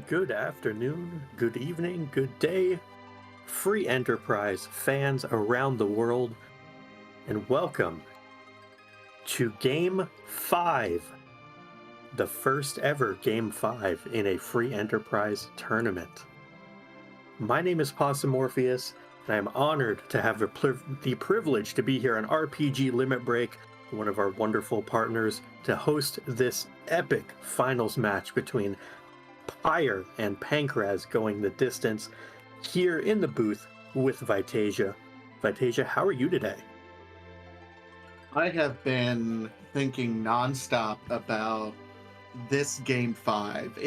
good afternoon, good evening, good day, free enterprise fans around the world, and welcome to Game 5, the first ever Game 5 in a free enterprise tournament. My name is Morpheus, and I am honored to have the privilege to be here on RPG Limit Break, one of our wonderful partners, to host this epic finals match between Pyre and Pankraz going the distance here in the booth with Vitasia. Vitasia, how are you today? I have been thinking nonstop about this game 5.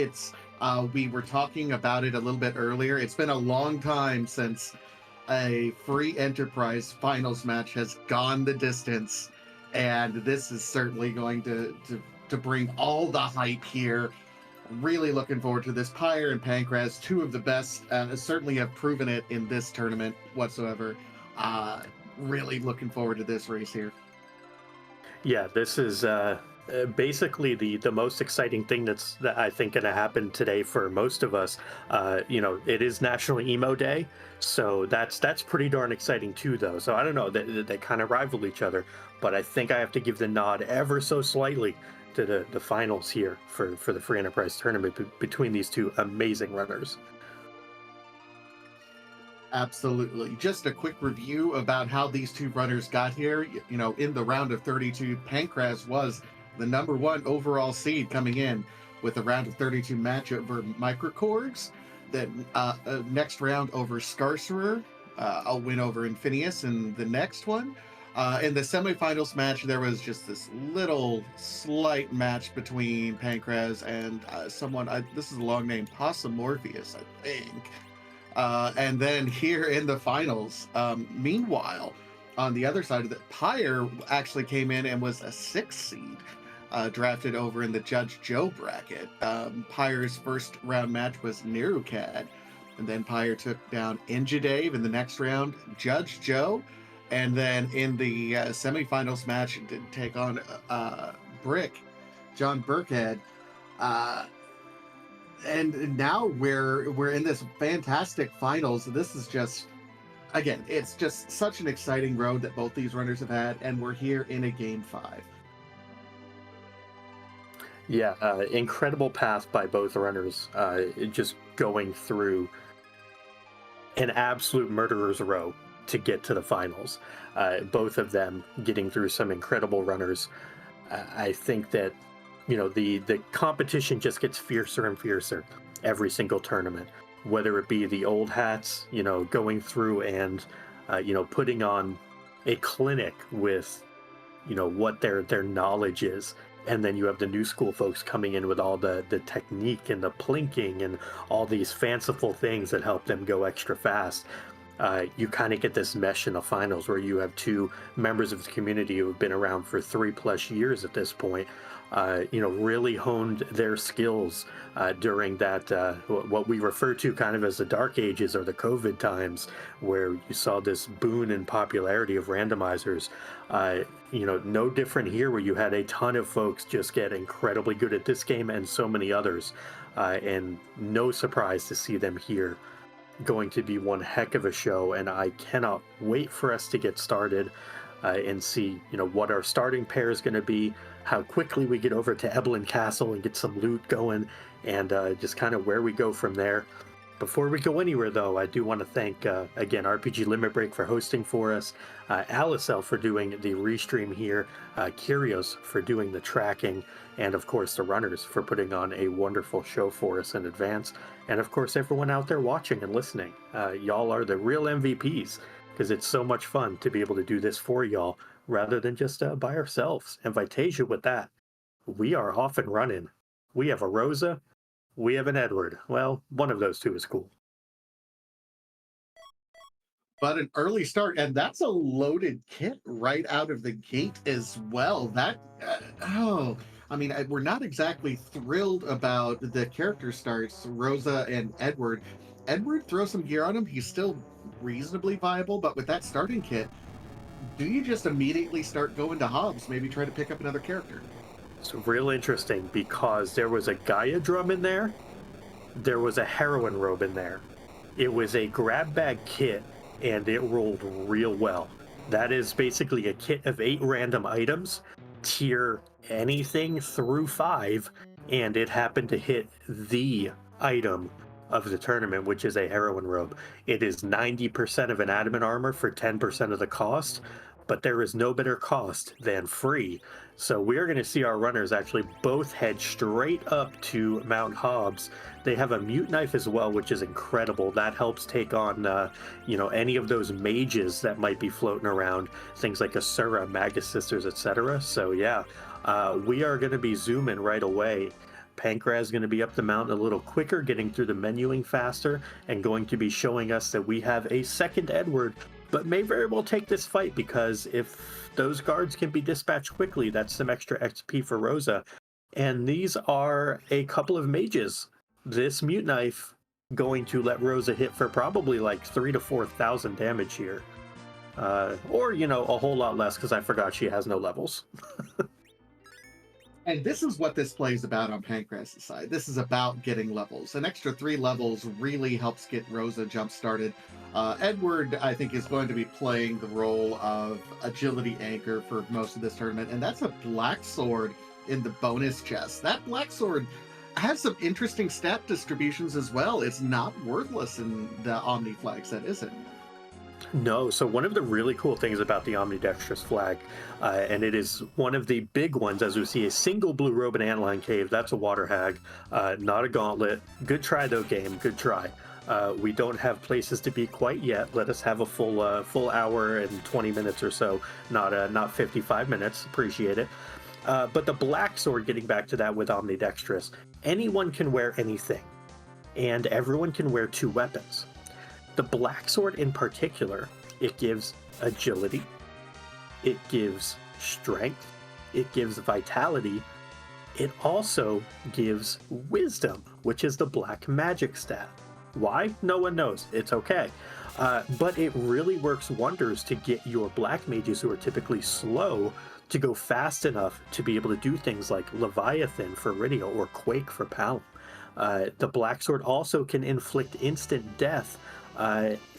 We were talking about it a little bit earlier. It's been a long time since a free enterprise finals match has gone the distance, and this is certainly going to bring all the hype here. Really looking forward to this. Pyre and Pankraz, two of the best, certainly have proven it in this tournament whatsoever. Really looking forward to this race here. Yeah, this is basically the most exciting thing that I think going to happen today for most of us. It is National Emo Day, so that's pretty darn exciting too, though. So I don't know, they kind of rival each other, but I think I have to give the nod ever so slightly to the finals here for the free enterprise tournament between these two amazing runners. Absolutely. Just a quick review about how these two runners got here. In the round of 32, Pankraz was the #1 overall seed coming in with a round of 32 match over Microcorgs. Then next round over Scarcerer, a win over Infinius in the next one. In the semifinals match, there was just this little slight match between Pankraz and this is a long name, Morpheus, I think. And then here in the finals, meanwhile, on the other side of it, Pyre actually came in and was a 6th seed, drafted over in the Judge Joe bracket. Pyre's first round match was Nerukad, and then Pyre took down Injidave in the next round, Judge Joe, and then in the semifinals match, did take on Brick, John Burkhead. And now we're in this fantastic finals. This is just, again, it's just such an exciting road that both these runners have had, and we're here in a game 5. Yeah, incredible path by both runners, just going through an absolute murderer's row to get to the finals. Both of them getting through some incredible runners. I think that the competition just gets fiercer and fiercer every single tournament, whether it be the old hats, going through and, putting on a clinic with, what their knowledge is. And then you have the new school folks coming in with all the technique and the plinking and all these fanciful things that help them go extra fast. You kind of get this mesh in the finals where you have two members of the community who have been around for 3+ years at this point, really honed their skills during that, what we refer to kind of as the dark ages or the COVID times, where you saw this boon in popularity of randomizers. No different here, where you had a ton of folks just get incredibly good at this game and so many others, and no surprise to see them here. Going to be one heck of a show, and I cannot wait for us to get started and see what our starting pair is going to be, how quickly we get over to Eblin Castle and get some loot going, and just kind of where we go from there. Before we go anywhere, though, I do want to thank, again, RPG Limit Break for hosting for us, Alicel for doing the restream here, Kyrios for doing the tracking, and of course the runners for putting on a wonderful show for us in advance, and of course everyone out there watching and listening. Y'all are the real MVPs, because it's so much fun to be able to do this for y'all rather than just by ourselves. And Vitasia, with that, we are off and running. We have a Rosa, we have an Edward. Well, one of those two is cool. But an early start, and that's a loaded kit right out of the gate as well. We're not exactly thrilled about the character starts, Rosa and Edward. Edward throws some gear on him. He's still reasonably viable, but with that starting kit, do you just immediately start going to Hobbs, maybe try to pick up another character? It's real interesting because there was a Gaia drum in there, there was a heroin robe in there. It was a grab bag kit, and it rolled real well. That is basically a kit of 8 random items, tier anything through 5, and it happened to hit the item of the tournament, which is a heroin robe. It is 90% of an adamant armor for 10% of the cost, but there is no better cost than free. So we're going to see our runners actually both head straight up to Mount Hobbs. They have a mute knife as well, which is incredible. That helps take on, any of those mages that might be floating around, things like Asura, Magus Sisters, etc. So yeah, we are going to be zooming right away. Pankraz is going to be up the mountain a little quicker, getting through the menuing faster, and going to be showing us that we have a second Edward, but may very well take this fight, because if those guards can be dispatched quickly, that's some extra XP for Rosa. And these are a couple of mages. This mute knife going to let Rosa hit for probably like 3,000 to 4,000 damage here. Or, a whole lot less, because I forgot she has no levels. And this is what this play is about on Pankraz's side. This is about getting levels. An extra 3 levels really helps get Rosa jump started. Edward, I think, is going to be playing the role of agility anchor for most of this tournament, and that's a black sword in the bonus chest. That black sword has some interesting stat distributions as well. It's not worthless in the Omni flag set, is it? No, so one of the really cool things about the Omnidextrous flag, and it is one of the big ones, as we see a single blue robe in Antline Cave. That's a water hag, not a gauntlet. Good try though, game. Good try. We don't have places to be quite yet. Let us have a full hour and 20 minutes or so, not 55 minutes. Appreciate it. But the black sword, getting back to that with Omnidextrous, anyone can wear anything, and everyone can wear 2 weapons. The black sword in particular, it gives agility, it gives strength, it gives vitality, it also gives wisdom, which is the black magic stat. Why? No one knows. It's okay. But it really works wonders to get your black mages, who are typically slow, to go fast enough to be able to do things like Leviathan for Ridio or Quake for Palom. The black sword also can inflict instant death.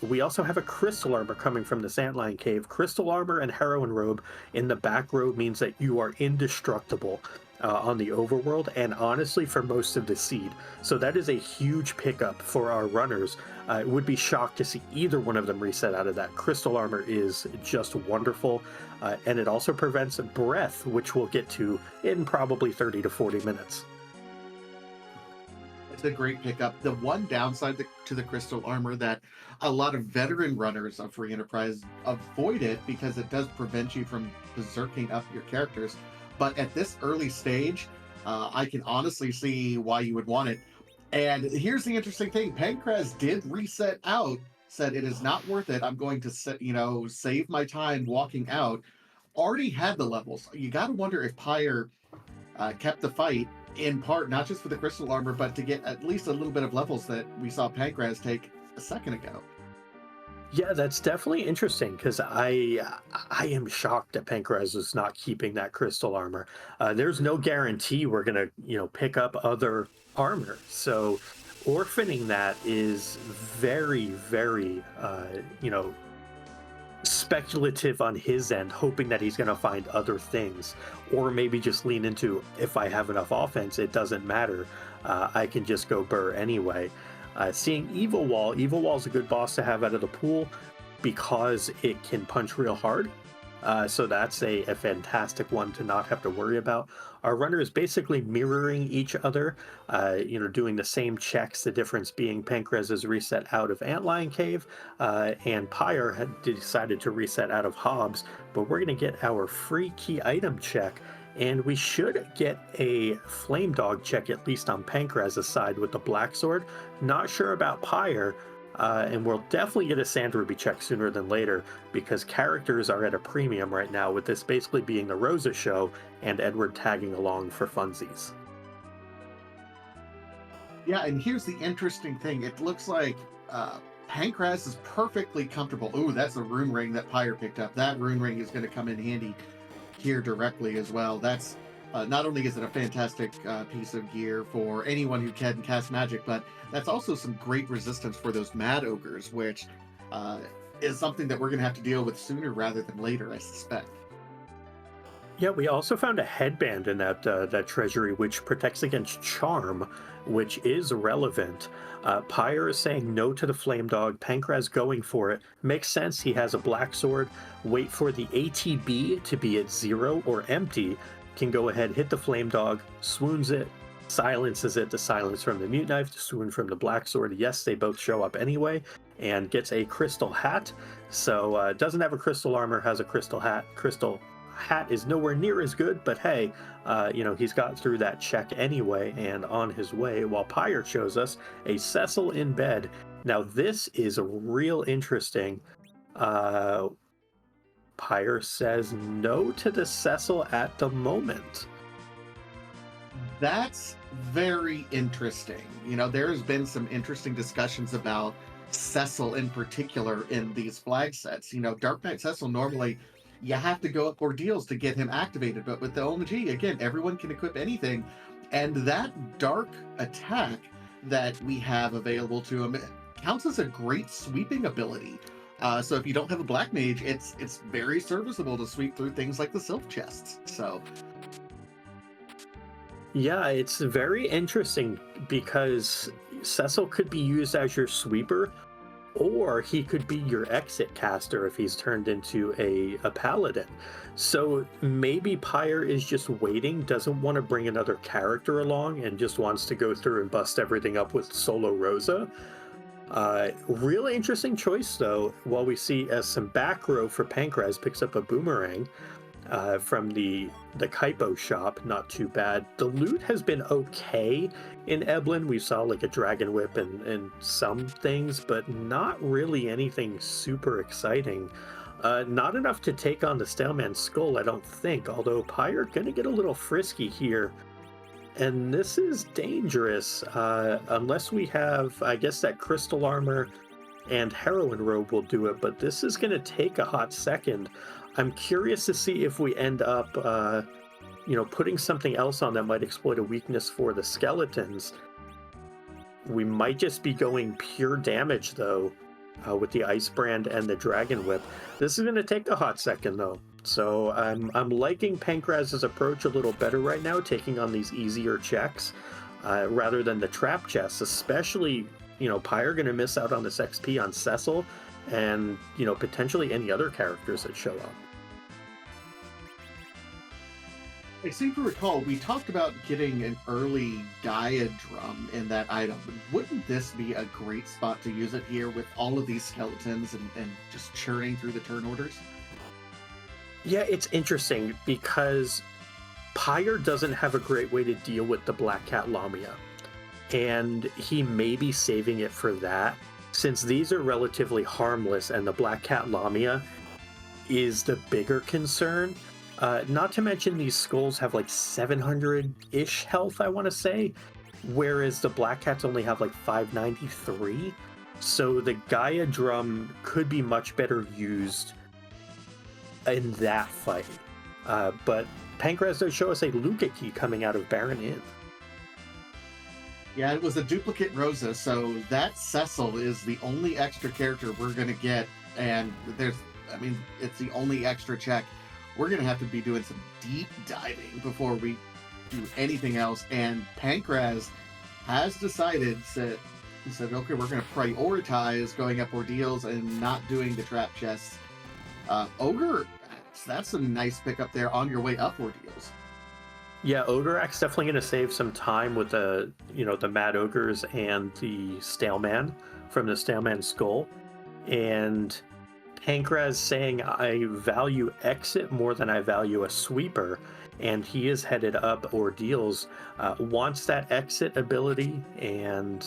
We also have a crystal armor coming from the Sandline Cave. Crystal armor and heroin robe in the back row means that you are indestructible on the overworld, and honestly for most of the seed. So that is a huge pickup for our runners. Would be shocked to see either one of them reset out of that. Crystal armor is just wonderful, and it also prevents breath, which we'll get to in probably 30 to 40 minutes. It's a great pickup. The one downside to the crystal armor that a lot of veteran runners of Free Enterprise avoid it, because it does prevent you from berserking up your characters. But at this early stage, I can honestly see why you would want it. And here's the interesting thing: Pankraz did reset out, said it is not worth it. I'm going to save my time walking out. Already had the levels. You got to wonder if Pyre kept the fight, in part not just for the crystal armor, but to get at least a little bit of levels that we saw Pankraz take a second ago. Yeah, that's definitely interesting, because I am shocked that Pankraz is not keeping that crystal armor. There's no guarantee we're gonna pick up other armor, so orphaning that is very, very speculative on his end, hoping that he's going to find other things, or maybe just lean into, if I have enough offense, it doesn't matter. I can just go burr anyway. Seeing Evil Wall is a good boss to have out of the pool, because it can punch real hard. So that's a fantastic one to not have to worry about. Our runner is basically mirroring each other, doing the same checks, the difference being Pankraz is reset out of Antline Cave, and Pyre had decided to reset out of Hobbs, but we're going to get our free key item check, and we should get a Flame Dog check, at least on Pankraz's side with the Black Sword. Not sure about Pyre. And we'll definitely get a Sand Ruby check sooner than later, because characters are at a premium right now, with this basically being the Rosa show and Edward tagging along for funsies. Yeah, and here's the interesting thing. It looks like Pankraz is perfectly comfortable. Ooh, that's a rune ring that Pyre picked up. That rune ring is going to come in handy here directly as well. That's Not only is it a fantastic piece of gear for anyone who can cast magic, but that's also some great resistance for those mad ogres, which is something that we're going to have to deal with sooner rather than later, I suspect. Yeah, we also found a headband in that treasury, which protects against charm, which is relevant. Pyre is saying no to the flame dog. Pankraz going for it. Makes sense. He has a black sword. Wait for the ATB to be at 0 or empty. Can go ahead, hit the flame dog, swoons it, silences it. The silence from the mute knife, the swoon from the black sword. Yes, they both show up anyway, and gets a crystal hat. So doesn't have a crystal armor, has a crystal hat. Crystal hat is nowhere near as good, but hey, he's got through that check anyway and on his way, while Pyre shows us a Cecil in bed. Now this is real interesting. Pyre says no to the Cecil at the moment. That's very interesting. There's been some interesting discussions about Cecil in particular in these flag sets. Dark Knight Cecil, normally you have to go up ordeals to get him activated, but with the OMG, again, everyone can equip anything, and that dark attack that we have available to him counts as a great sweeping ability. So if you don't have a black mage, it's very serviceable to sweep through things like the sylph chests. So yeah, it's very interesting because Cecil could be used as your sweeper, or he could be your exit caster if he's turned into a paladin. So maybe Pyre is just waiting, doesn't want to bring another character along, and just wants to go through and bust everything up with solo Rosa. Really interesting choice, though. While we see as some back row for Pankraz picks up a boomerang from the Kaipo shop, not too bad. The loot has been okay in Eblan. We saw like a dragon whip and some things, but not really anything super exciting. Not enough to take on the Staleman's skull, I don't think, although Pyre gonna get a little frisky here. And this is dangerous, unless we have, I guess, that crystal armor and heroine robe will do it, but this is going to take a hot second. I'm curious to see if we end up, putting something else on that might exploit a weakness for the skeletons. We might just be going pure damage, though, with the Ice Brand and the Dragon Whip. This is going to take a hot second, though. So I'm liking Pankraz's approach a little better right now, taking on these easier checks rather than the trap chests, especially, Pyre going to miss out on this XP on Cecil and, potentially any other characters that show up. I seem to recall we talked about getting an early Gaia drum in that item. Wouldn't this be a great spot to use it here with all of these skeletons and just churning through the turn orders? Yeah, it's interesting because Pyre doesn't have a great way to deal with the Black Cat Lamia, and he may be saving it for that, since these are relatively harmless and the Black Cat Lamia is the bigger concern. Not to mention these skulls have like 700-ish health, I want to say, whereas the Black Cats only have like 593. So the Gaia drum could be much better used in that fight. But Pankraz does show us a Luca key coming out of Baron Inn. Yeah, it was a duplicate Rosa, so that Cecil is the only extra character we're going to get, and it's the only extra check. We're going to have to be doing some deep diving before we do anything else, and Pankraz has decided that he said, okay, we're going to prioritize going up ordeals and not doing the trap chests. Ogre, that's a nice pickup there on your way up ordeals. Yeah, Ogreax definitely going to save some time with the Mad Ogres and the Staleman from the Staleman Skull. And Pankraz saying, I value exit more than I value a sweeper. And he is headed up ordeals, wants that exit ability, and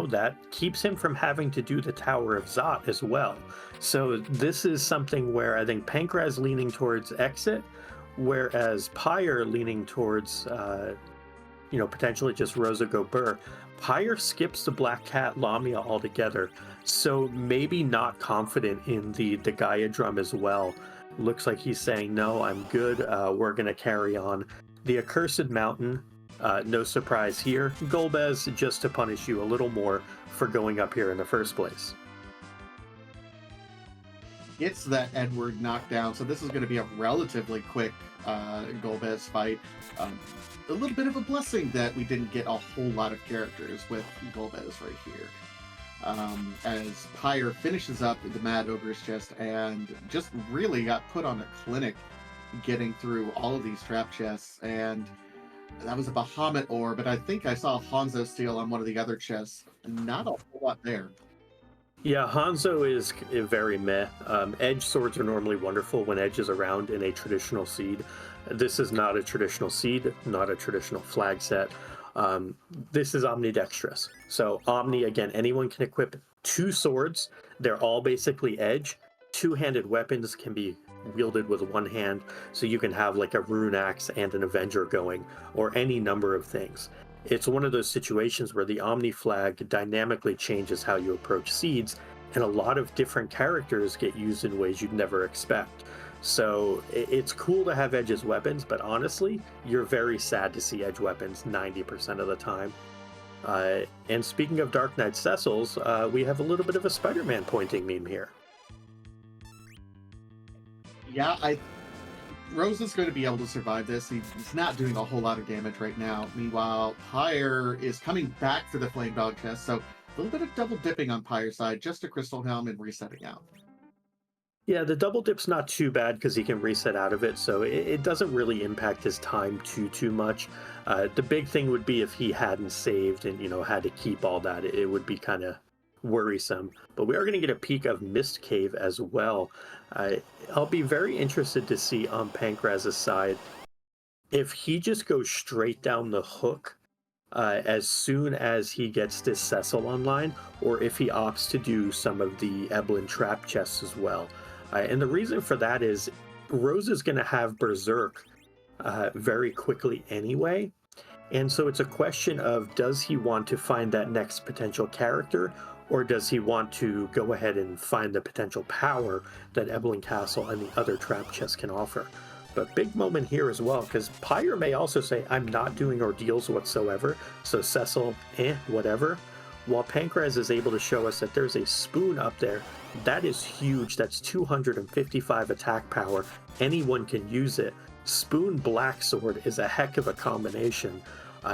that keeps him from having to do the Tower of Zot as well. So this is something where I think Pankraz leaning towards exit, whereas Pyre leaning towards, potentially just Rosa Gobert. Pyre skips the Black Cat Lamia altogether, so maybe not confident in the Gaia drum as well. Looks like he's saying, no, I'm good, we're going to carry on. The Accursed Mountain, no surprise here. Golbez just to punish you a little more for going up here in the first place. Gets that Edward knockdown, so this is going to be a relatively quick Golbez fight. A little bit of a blessing that we didn't get a whole lot of characters with Golbez right here. As Pyre finishes up the Mad Ogre's chest and just really got put on a clinic getting through all of these trap chests. And that was a Bahamut ore, but I think I saw Hanzo steal on one of the other chests. Not a whole lot there. Yeah, Hanzo is very meh. Edge swords are normally wonderful when Edge is around in a traditional seed. This is not a traditional seed, not a traditional flag set. This is Omnidextrous. So Omni, again, anyone can equip 2 swords. They're all basically Edge. 2-handed weapons can be wielded with 1 hand, so you can have like a rune axe and an Avenger going, or any number of things. It's one of those situations where the Omni flag dynamically changes how you approach seeds, and a lot of different characters get used in ways you'd never expect. So it's cool to have Edge's weapons, but honestly, you're very sad to see Edge weapons 90% of the time. And speaking of Dark Knight Cecils, we have a little bit of a Spider-Man pointing meme here. Yeah, Rose is going to be able to survive this. He's not doing a whole lot of damage right now. Meanwhile, Pyre is coming back for the Flame Dog chest, so a little bit of double dipping on Pyre's side, just a Crystal Helm and resetting out. Yeah, the double dip's not too bad because he can reset out of it, so it doesn't really impact his time too much. The big thing would be if he hadn't saved and, had to keep all that. It would be kind of worrisome. But we are going to get a peek of Mist Cave as well. I'll be very interested to see on Pankraz's side if he just goes straight down the hook as soon as he gets this Cecil online, or if he opts to do some of the Eblin trap chests as well. And the reason for that is Rose is going to have Berserk very quickly anyway. And so it's a question of, does he want to find that next potential character, or does he want to go ahead and find the potential power that Eblin Castle and the other trap chests can offer? But big moment here as well, because Pyre may also say, I'm not doing ordeals whatsoever, so Cecil, whatever. While Pankraz is able to show us that there's a spoon up there, that is huge. That's 255 attack power. Anyone can use it. Spoon Black Sword is a heck of a combination.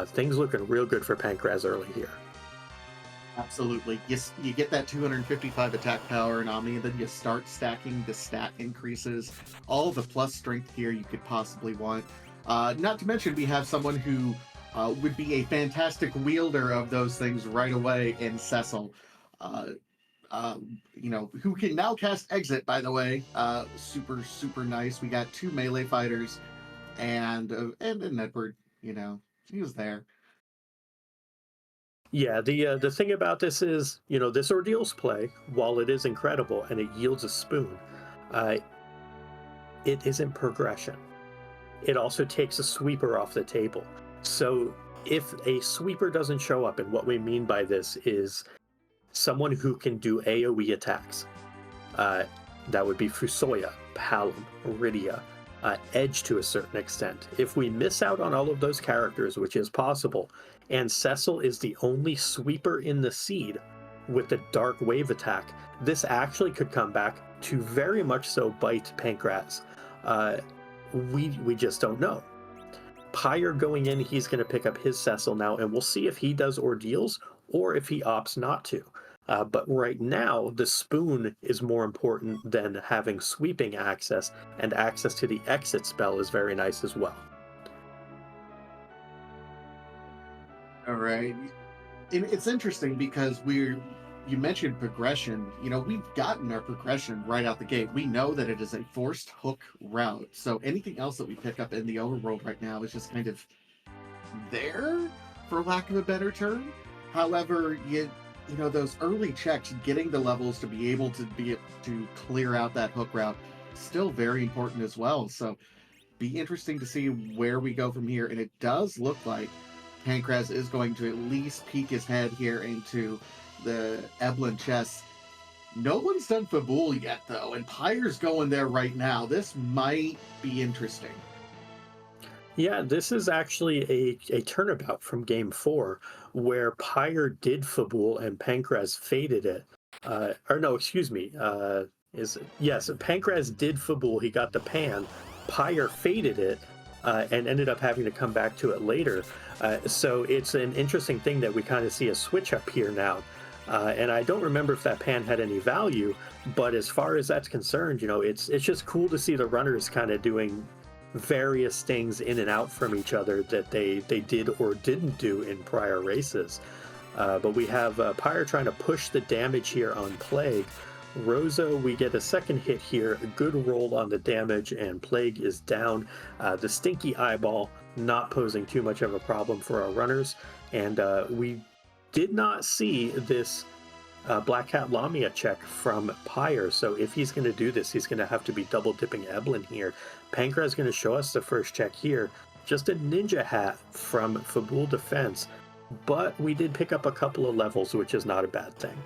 Things looking real good for Pankraz early here. Absolutely. Yes, you get that 255 attack power in Omni, and then you start stacking the stat increases, all the plus strength gear you could possibly want. Not to mention, we have someone who would be a fantastic wielder of those things right away in Cecil. Who can now cast Exit, by the way. Super nice. We got 2 melee fighters and an Edward, he was there. Yeah, the thing about this is, this Ordeals play, while it is incredible and it yields a spoon, it isn't progression. It also takes a sweeper off the table. So if a sweeper doesn't show up, and what we mean by this is someone who can do AoE attacks, that would be Fusoya, Palom, Rydia, Edge to a certain extent. If we miss out on all of those characters, which is possible, and Cecil is the only sweeper in the seed with the Dark Wave attack, this actually could come back to very much so bite Pankraz. We just don't know. Pyre going in, he's going to pick up his Cecil now, and we'll see if he does ordeals or if he opts not to. But right now, the spoon is more important than having sweeping access, and access to the exit spell is very nice as well. All right. It's interesting because you mentioned progression. We've gotten our progression right out the gate. We know that it is a forced hook route. So anything else that we pick up in the overworld right now is just kind of there, for lack of a better term. However, those early checks, getting the levels to be able to clear out that hook route, still very important as well. So be interesting to see where we go from here. And it does look like Pankraz is going to at least peek his head here into the Eblin chest. No one's done Fabul yet, though, and Pyre's going there right now. This might be interesting. Yeah, this is actually a turnabout from game four where Pyre did Fabul and Pankraz faded it. Or no, excuse me. Yes, Pankraz did Fabul. He got the pan. Pyre faded it and ended up having to come back to it later. So it's an interesting thing that we kind of see a switch up here now. And I don't remember if that pan had any value, but as far as that's concerned, it's just cool to see the runners kind of doing various things in and out from each other that they did or didn't do in prior races. But we have Pyre trying to push the damage here on Plague. Rosa, we get a second hit here, a good roll on the damage, and Plague is down. The Stinky Eyeball not posing too much of a problem for our runners, and we did not see this Black Hat Lamia check from Pyre. So if he's going to do this, he's going to have to be double dipping Eblin here. Pankraz is going to show us the first check here. Just a Ninja Hat from Fabul Defense. But we did pick up a couple of levels, which is not a bad thing.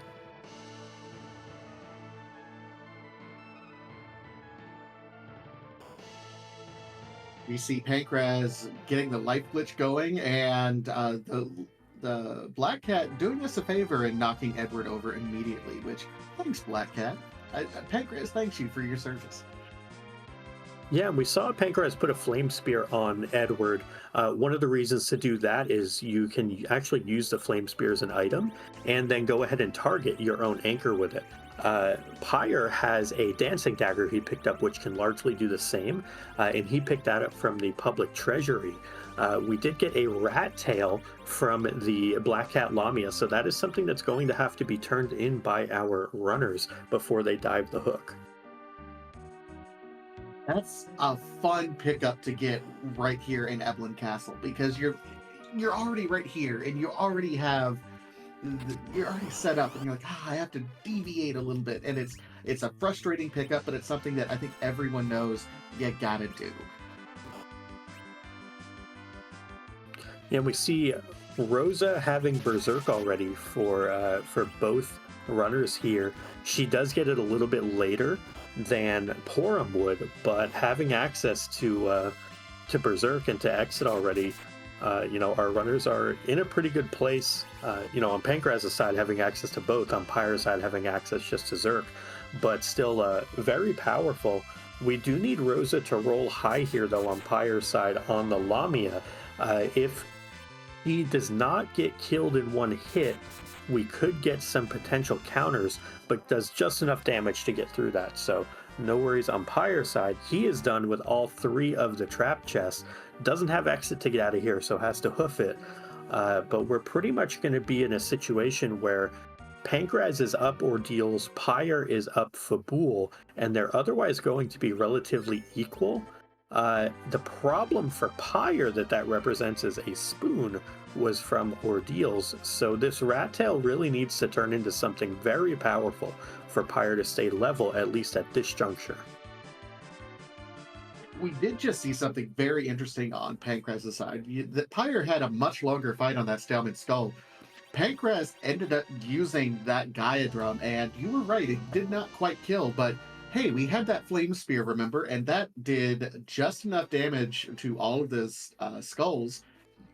We see Pankraz getting the life glitch going, and the Black Cat doing us a favor and knocking Edward over immediately, which, thanks, Black Cat. Pankraz thanks you for your service. Yeah, we saw Pankraz put a Flame Spear on Edward. One of the reasons to do that is you can actually use the Flame Spear as an item and then go ahead and target your own anchor with it. Pyre has a Dancing Dagger he picked up, which can largely do the same, and he picked that up from the public treasury. We did get a Rat Tail from the Black Cat Lamia, so that is something that's going to have to be turned in by our runners before they dive the hook. That's a fun pickup to get right here in Eblin Castle, because you're already right here and you already have you're already set up, and you're like, I have to deviate a little bit, and it's a frustrating pickup, but it's something that I think everyone knows you gotta do. And we see Rosa having Berserk already for both runners here. She does get it a little bit later than Porum would, but having access to Berserk and to exit already, our runners are in a pretty good place. On Pankraz's side, having access to both. On Pyre's side, having access just to Zerk, but still very powerful. We do need Rosa to roll high here, though, on Pyre's side on the Lamia. If he does not get killed in one hit, we could get some potential counters, but does just enough damage to get through that. So no worries on Pyre's side. He is done with all three of the trap chests. Doesn't have exit to get out of here, so has to hoof it. But we're pretty much going to be in a situation where Pankraz is up Ordeals, Pyre is up Fabul, and they're otherwise going to be relatively equal. The problem for Pyre that represents as a spoon was from Ordeals, so this Rat Tail really needs to turn into something very powerful for Pyre to stay level, at least at this juncture. We did just see something very interesting on Pankraz's side. That Pyre had a much longer fight on that Stalemate Skull. Pankraz ended up using that Gaia Drum, and you were right, it did not quite kill, but hey, we had that Flame Spear, remember? And that did just enough damage to all of the skulls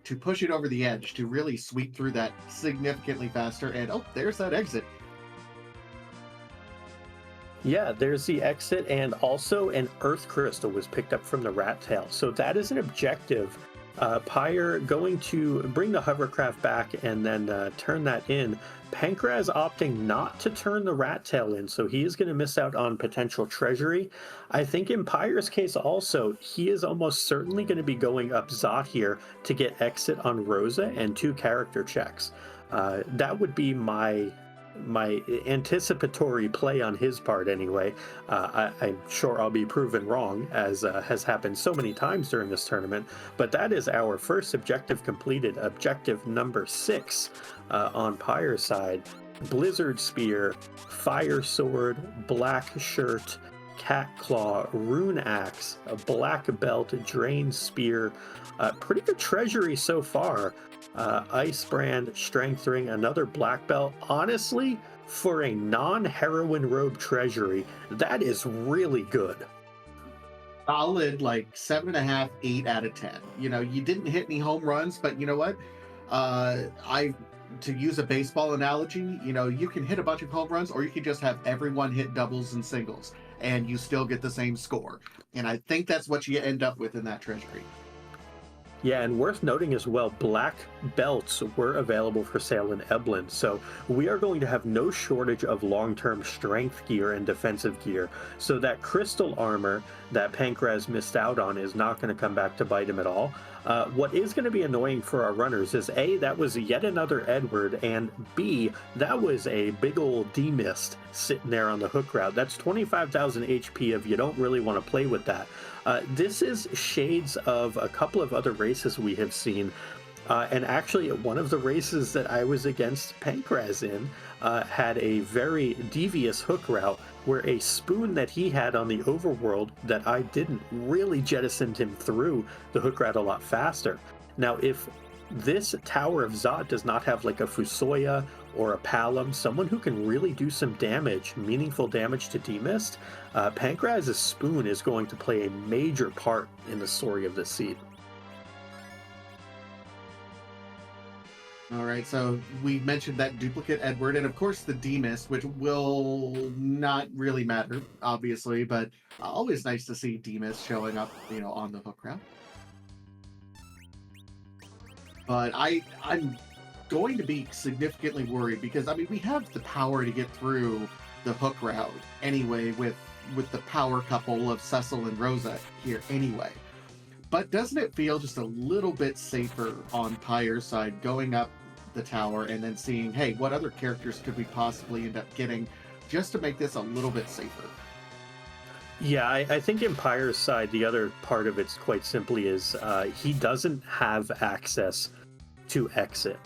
to push it over the edge, to really sweep through that significantly faster. And oh, there's that exit. Yeah, there's the exit, and also an Earth Crystal was picked up from the Rat Tail. So that is an objective. Pyre going to bring the hovercraft back and then turn that in. Pankraz opting not to turn the Rat Tail in, so he is going to miss out on potential treasury. I think in Pyre's case also, he is almost certainly going to be going up Zot here to get exit on Rosa and 2 character checks. That would be my anticipatory play on his part anyway. I'm sure I'll be proven wrong, as has happened so many times during this tournament, but that is our first objective completed, objective number 6 on Pyre's side. Blizzard Spear, Fire Sword, Black Shirt, Cat Claw, Rune Axe, a Black Belt, Drain Spear, pretty good treasury so far. Ice Brand, Strength Ring, another Black Belt. Honestly, for a non-heroine robe treasury, that is really good. solid like 7.5, 8 out of 10. You know, you didn't hit any home runs, but you know what? I To use a baseball analogy, you know, you can hit a bunch of home runs, or you can just have everyone hit doubles and singles, and you still get the same score. And I think that's what you end up with in that treasury. Yeah, and worth noting as well, black belts were available for sale in Eblin, so we are going to have no shortage of long-term strength gear and defensive gear. So that crystal armor that Pankraz missed out on is not going to come back to bite him at all. What is going to be annoying for our runners is A, that was yet another Edward, and B, that was a big old D-Mist sitting there on the hook route. That's 25,000 HP if you don't really want to play with that. This is shades of a couple of other races we have seen. And actually, one of the races that I was against Pankraz in had a very devious hook route where a spoon that he had on the overworld that I didn't really jettisoned him through the hook route a lot faster. Now, if this Tower of Zot does not have like a Fusoya or a Palom, someone who can really do some damage, meaningful damage to D-Mist, Pankraz's spoon is going to play a major part in the story of this seed. All right, so we mentioned that duplicate Edward, and of course the D-Mist, which will not really matter, obviously, but always nice to see D-Mist showing up, you know, on the hook route. But I'm going to be significantly worried because I mean we have the power to get through the hook route anyway with the power couple of Cecil and Rosa here anyway. But doesn't it feel just a little bit safer on Pyre's side going up the tower and then seeing, hey, what other characters could we possibly end up getting just to make this a little bit safer? Yeah, I think in Pyre's side, the other part of it quite simply is he doesn't have access to exit.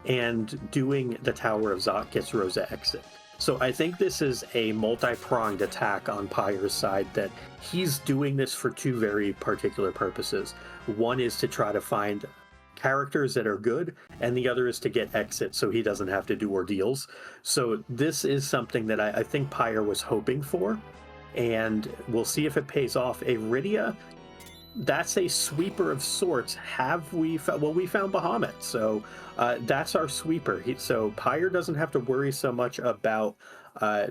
And doing the Tower of Zot gets Rosa exit. So I think this is a multi-pronged attack on Pyre's side that he's doing this for two very particular purposes. One is to try to find characters that are good, and the other is to get exit so he doesn't have to do ordeals. So this is something that I think Pyre was hoping for, and we'll see if it pays off. Aridia, that's a sweeper of sorts. We found Bahamut, so that's our sweeper. So Pyre doesn't have to worry so much about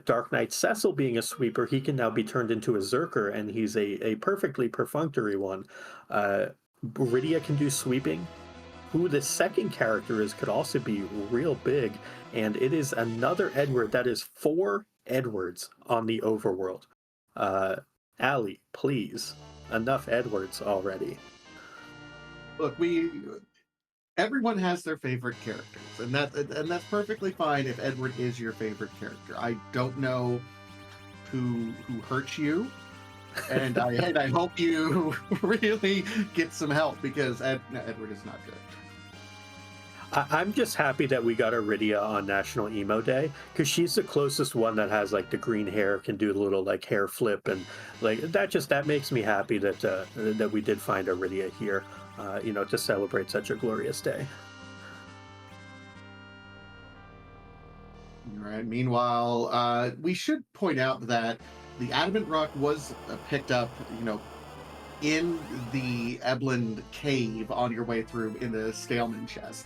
Dark Knight Cecil being a sweeper. He can now be turned into a Zerker, and he's a perfectly perfunctory one. Aridia can do sweeping. Who the second character is could also be real big, and it is another Edward. That is 4 Edwards on the overworld. Allie, please. Enough Edwards already. Look, everyone has their favorite characters, and that's perfectly fine if Edward is your favorite character. I don't know who hurt you, and I hope you really get some help because Edward is not good. I'm just happy that we got Aridia on National Emo Day because she's the closest one that has like the green hair, can do the little like hair flip, and like that makes me happy that we did find Aridia here, to celebrate such a glorious day. All right. Meanwhile, we should point out that the Adamant Rock was picked up, in the Eblin cave on your way through in the Staleman chest.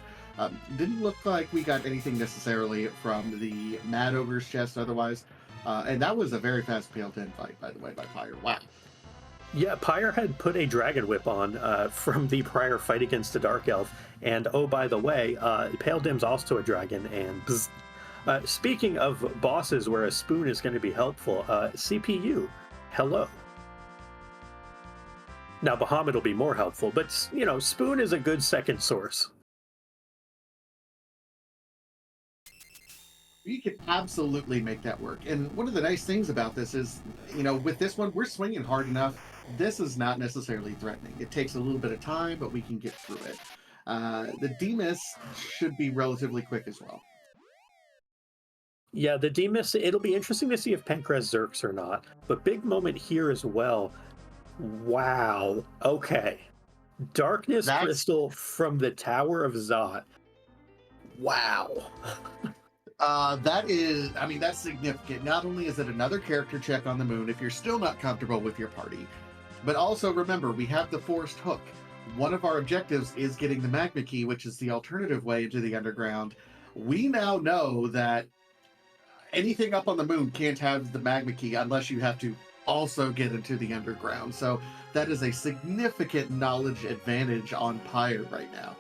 Didn't look like we got anything necessarily from the Mad Ogre's chest otherwise. And that was a very fast Pale Dim fight, by the way, by Pyre. Wow. Yeah, Pyre had put a Dragon Whip on from the prior fight against the Dark Elf. And oh, by the way, Pale Dim's also a dragon. And speaking of bosses where a spoon is going to be helpful, CPU, hello. Now, Bahamut will be more helpful, but, spoon is a good second source. You can absolutely make that work. And one of the nice things about this is, with this one, we're swinging hard enough. This is not necessarily threatening. It takes a little bit of time, but we can get through it. The D-Mist should be relatively quick as well. Yeah, the D-Mist, it'll be interesting to see if Pankraz zerks or not. But big moment here as well. Wow. Okay. Darkness Crystal from the Tower of Zot. Wow. That's significant. Not only is it another character check on the moon, if you're still not comfortable with your party, But also remember, we have the forced hook. One of our objectives is getting the magma key, which is the alternative way into the underground. We now know that anything up on the moon can't have the magma key unless you have to also get into the underground. So that is a significant knowledge advantage on Pyre right now.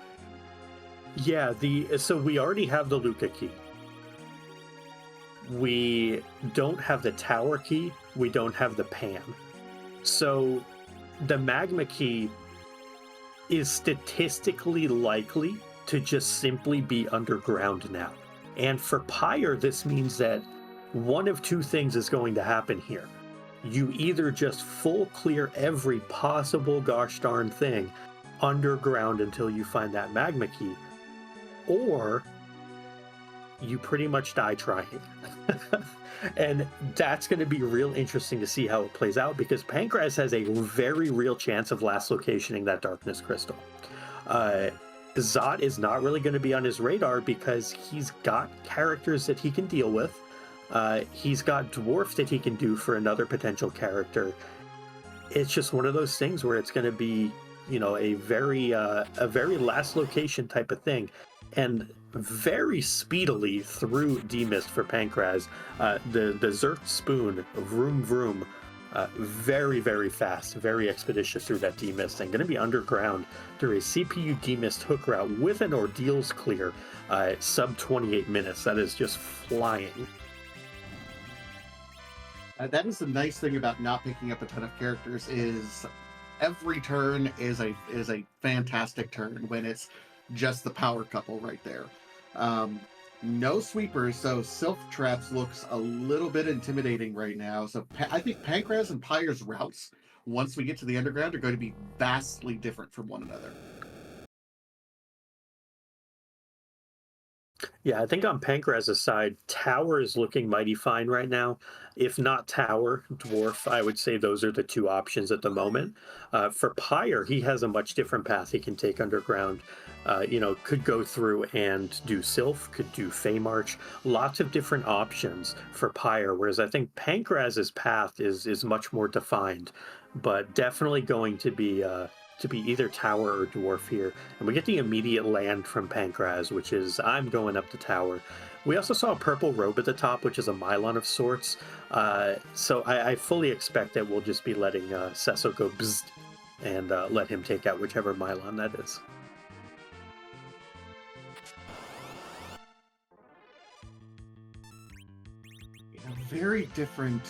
Yeah, so we already have the Luca key. We don't have the tower key. We don't have the Pan. So the magma key is statistically likely to just simply be underground now. And for Pyre, this means that one of two things is going to happen here. You either just full clear every possible gosh darn thing underground until you find that magma key, or you pretty much die trying. And that's going to be real interesting to see how it plays out, because Pankraz has a very real chance of last locationing that darkness crystal. Zot is not really going to be on his radar because he's got characters that he can deal with. He's got dwarf that he can do for another potential character. It's just one of those things where it's going to be, a very last location type of thing. And very speedily through Demist for Pankraz, the Zert Spoon, vroom vroom, very, very fast, very expeditious through that Demist, and going to be underground through a CPU Demist hook route with an Ordeals clear, sub 28 minutes. That is just flying. That is the nice thing about not picking up a ton of characters, is every turn is a fantastic turn when it's just the power couple right there. No sweepers, so Sylph Traps looks a little bit intimidating right now. So I think Pankraz and Pyre's routes, once we get to the underground, are going to be vastly different from one another. Yeah, I think on Pankraz's side, Tower is looking mighty fine right now. If not Tower, Dwarf, I would say those are the two options at the moment. For Pyre, he has a much different path he can take underground. Could go through and do Sylph, could do Feymarch, lots of different options for Pyre, whereas I think Pankraz's path is much more defined, but definitely going to be either Tower or Dwarf here. And we get the immediate land from Pankraz, which is I'm going up the Tower. We also saw a purple robe at the top, which is a Mylon of sorts. So I fully expect that we'll just be letting Cecil go bzzzt and let him take out whichever Mylon that is. Very different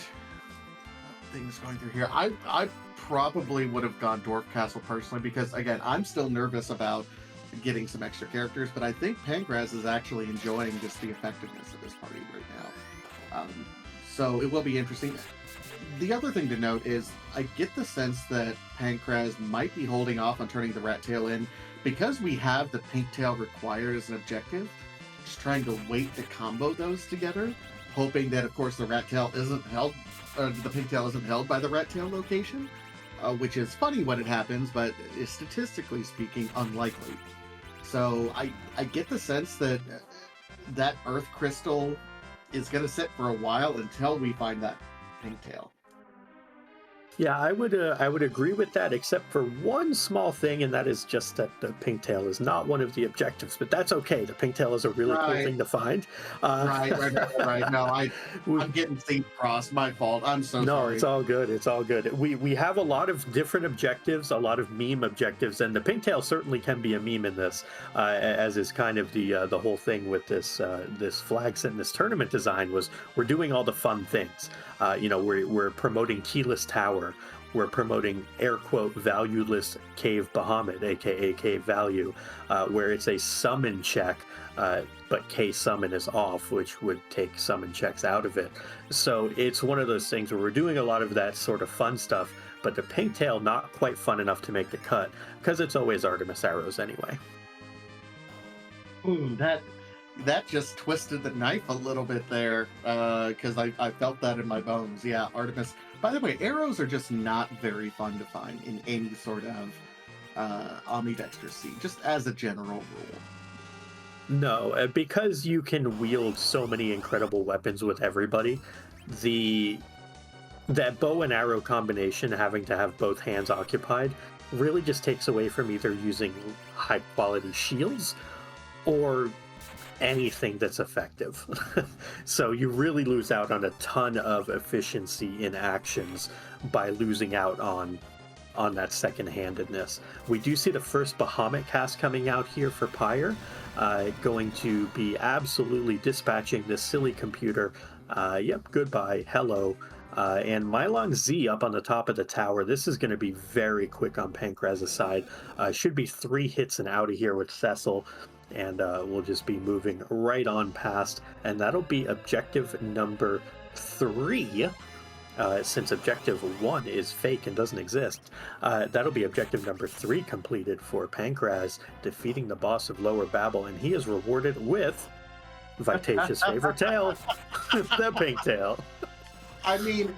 things going through here. I probably would have gone Dwarf Castle personally, because again, I'm still nervous about getting some extra characters, but I think Pankraz is actually enjoying just the effectiveness of this party right now. So it will be interesting. The other thing to note is I get the sense that Pankraz might be holding off on turning the Rat Tail in because we have the Pink Tail required as an objective, just trying to wait to combo those together, hoping that, of course, the Rat Tail isn't held, the Pink Tail isn't held by the Rat Tail location, which is funny when it happens, but is statistically speaking unlikely. So I get the sense that that Earth Crystal is going to sit for a while until we find that Pink Tail. Yeah, I would agree with that, except for one small thing, and that is just that the Pink Tail is not one of the objectives. But that's okay. The Pink Tail is a really cool thing to find. Right. No, I'm getting seat crossed. My fault. I'm so sorry. No, it's all good. It's all good. We have a lot of different objectives, a lot of meme objectives, and the Pink Tail certainly can be a meme in this, as is kind of the whole thing with this flag set and this tournament design was we're doing all the fun things. We're promoting keyless tower. We're promoting air quote valueless cave Bahamut, aka cave value, where it's a summon check, but K summon is off, which would take summon checks out of it. So it's one of those things where we're doing a lot of that sort of fun stuff, but the Pink Tail not quite fun enough to make the cut because it's always Artemis arrows anyway. Ooh, that just twisted the knife a little bit there, because I felt that in my bones. Yeah, Artemis. By the way, arrows are just not very fun to find in any sort of Omnidextrous seed, just as a general rule. No, because you can wield so many incredible weapons with everybody, the that bow and arrow combination, having to have both hands occupied, really just takes away from either using high quality shields or anything that's effective. So you really lose out on a ton of efficiency in actions by losing out on that second-handedness. We do see the first Bahamut cast coming out here for Pyre, going to be absolutely dispatching this silly computer. Yep, goodbye, hello. And Mylon Z up on the top of the tower. This is going to be very quick on Pankraz's side. Should be 3 hits and out of here with Cecil. And we'll just be moving right on past. And that'll be objective number 3. Since objective 1 is fake and doesn't exist, that'll be objective number 3 completed for Pankraz, defeating the boss of Lower Babel, and he is rewarded with Vitacious favorite tail, the pink tail. I mean,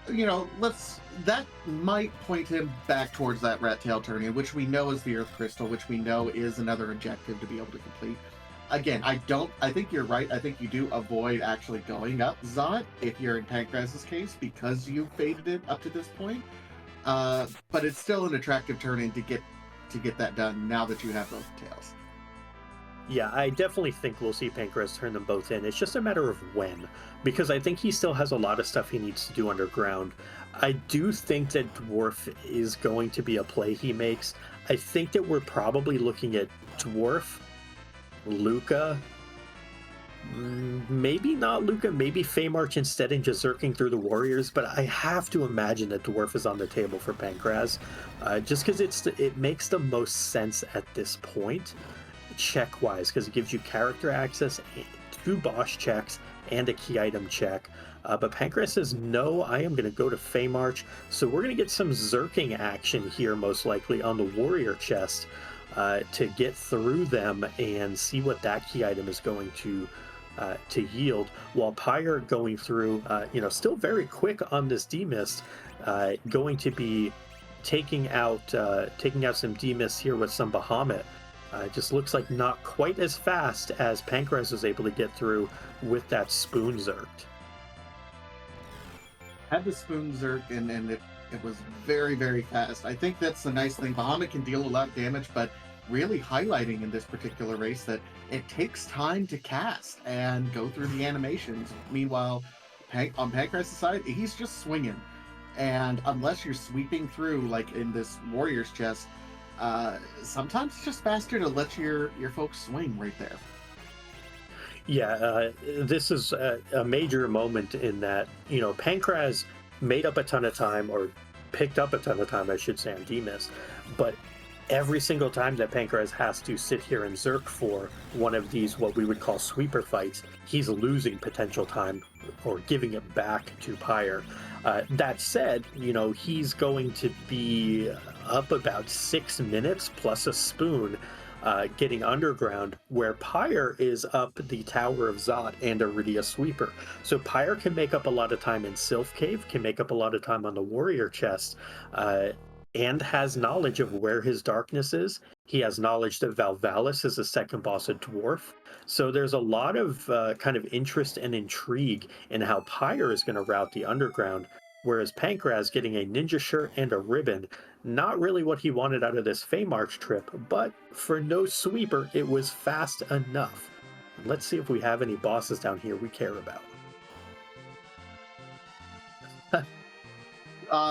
that might point him back towards that rat tail turning, which we know is the Earth Crystal, which we know is another objective to be able to complete. Again, I think you're right. I think you do avoid actually going up Zot if you're in Pankraz's case, because you faded it up to this point. But it's still an attractive turn-in to get that done now that you have both tails. Yeah, I definitely think we'll see Pankraz turn them both in. It's just a matter of when, because I think he still has a lot of stuff he needs to do underground. I do think that Dwarf is going to be a play he makes. I think that we're probably looking at Dwarf, Luca, maybe not Luca, maybe Feymarch instead, and just zerking through the warriors, but I have to imagine that Dwarf is on the table for Pankraz, just because it makes the most sense at this point, check-wise, because it gives you character access, 2 boss checks, and a key item check. But Pankraz says, no, I am going to go to Feymarch, so we're going to get some zerking action here, most likely, on the warrior chest, to get through them and see what that key item is going to yield, while Pyre going through, still very quick on this demist, going to be taking out some demist here with some Bahamut. Just looks like not quite as fast as Pankraz was able to get through with that spoon zerked. Had the spoon zerk and it was very, very fast. I think that's the nice thing. Bahamut can deal a lot of damage, but really highlighting in this particular race that it takes time to cast and go through the animations. Meanwhile, on Pankraz's side, he's just swinging. And unless you're sweeping through, like in this warrior's chest, sometimes it's just faster to let your folks swing right there. Yeah, this is a major moment in that, Pankraz made up a ton of time, or picked up a ton of time, I should say, on demist, but every single time that Pankraz has to sit here and zerk for one of these, what we would call sweeper fights, he's losing potential time or giving it back to Pyre. That said, he's going to be up about 6 minutes plus a spoon getting underground, where Pyre is up the Tower of Zot and Iridia Sweeper. So Pyre can make up a lot of time in Sylph Cave, can make up a lot of time on the warrior chest, and has knowledge of where his darkness is. He has knowledge that Valvalis is the second boss of Dwarf. So there's a lot of kind of interest and intrigue in how Pyre is going to route the underground, whereas Pankraz getting a ninja shirt and a ribbon, not really what he wanted out of this Feymarch trip, but for no sweeper, it was fast enough. Let's see if we have any bosses down here we care about.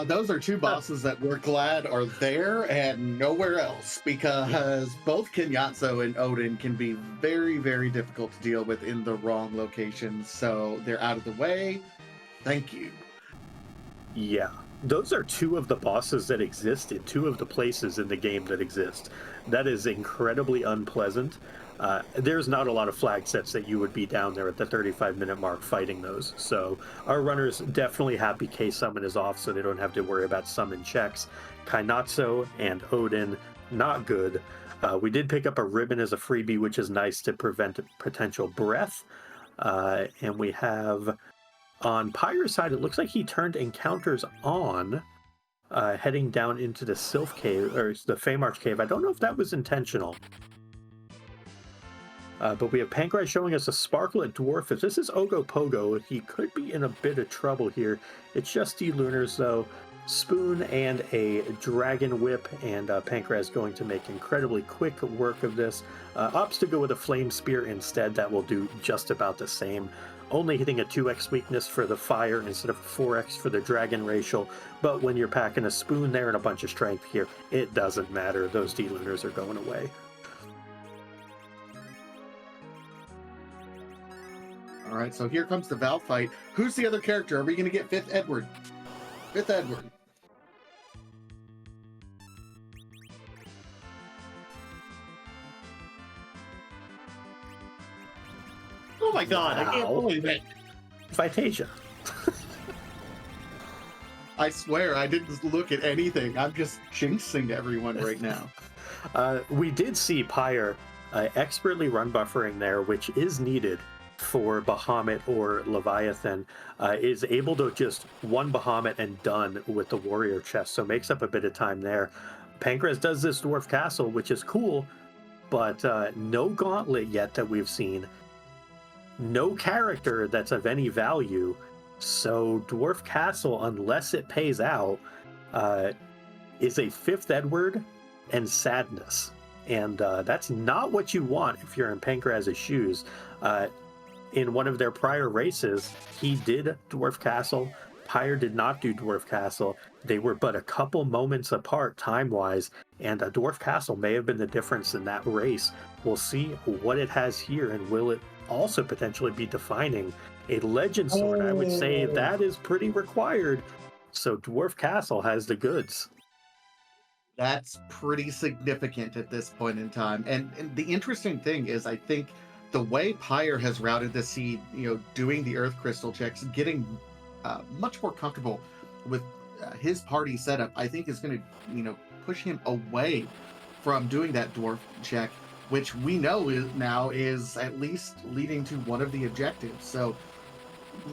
Those are 2 bosses that we're glad are there and nowhere else, because both Kenyatso and Odin can be very, very difficult to deal with in the wrong locations. So they're out of the way. Thank you. Yeah, those are 2 of the bosses that exist in 2 of the places in the game that exist. That is incredibly unpleasant. There's not a lot of flag sets that you would be down there at the 35-minute mark fighting those. So our runners definitely happy K summon is off, so they don't have to worry about summon checks. Kainatso and Odin, not good. We did pick up a ribbon as a freebie, which is nice to prevent potential breath. And we have, on Pyre's side, it looks like he turned encounters on, heading down into the Sylph Cave, or the Feymarch Cave. I don't know if that was intentional. But we have Pankraz showing us a Sparklet Dwarf. If this is Ogopogo, he could be in a bit of trouble here. It's just D-Lunars, though. Spoon and a Dragon Whip, and Pankraz going to make incredibly quick work of this. Opts to go with a Flame Spear instead. That will do just about the same. Only hitting a 2x weakness for the fire instead of 4x for the dragon racial. But when you're packing a Spoon there and a bunch of strength here, it doesn't matter. Those D-Lunars are going away. All right, so here comes the Val fight. Who's the other character? Are we going to get 5th Edward? 5th Edward. Oh my god, I can't believe it. Vitasia. I swear, I didn't look at anything. I'm just jinxing everyone right now. We did see Pyre expertly run buffering there, which is needed for Bahamut or Leviathan. Is able to just one Bahamut and done with the warrior chest, so makes up a bit of time there. Pankraz does this Dwarf Castle, which is cool, but no gauntlet yet that we've seen. No character that's of any value. So Dwarf Castle, unless it pays out, is a 5th Edward and sadness. And that's not what you want if you're in Pankraz's shoes. In one of their prior races, he did Dwarf Castle. Pyre did not do Dwarf Castle. They were but a couple moments apart time-wise, and a Dwarf Castle may have been the difference in that race. We'll see what it has here, and will it also potentially be defining a Legend Sword? I would say that is pretty required. So Dwarf Castle has the goods. That's pretty significant at this point in time. And the interesting thing is, I think the way Pyre has routed the seed, doing the Earth Crystal checks, getting much more comfortable with his party setup, I think is going to, push him away from doing that Dwarf check, which we know is at least leading to one of the objectives. So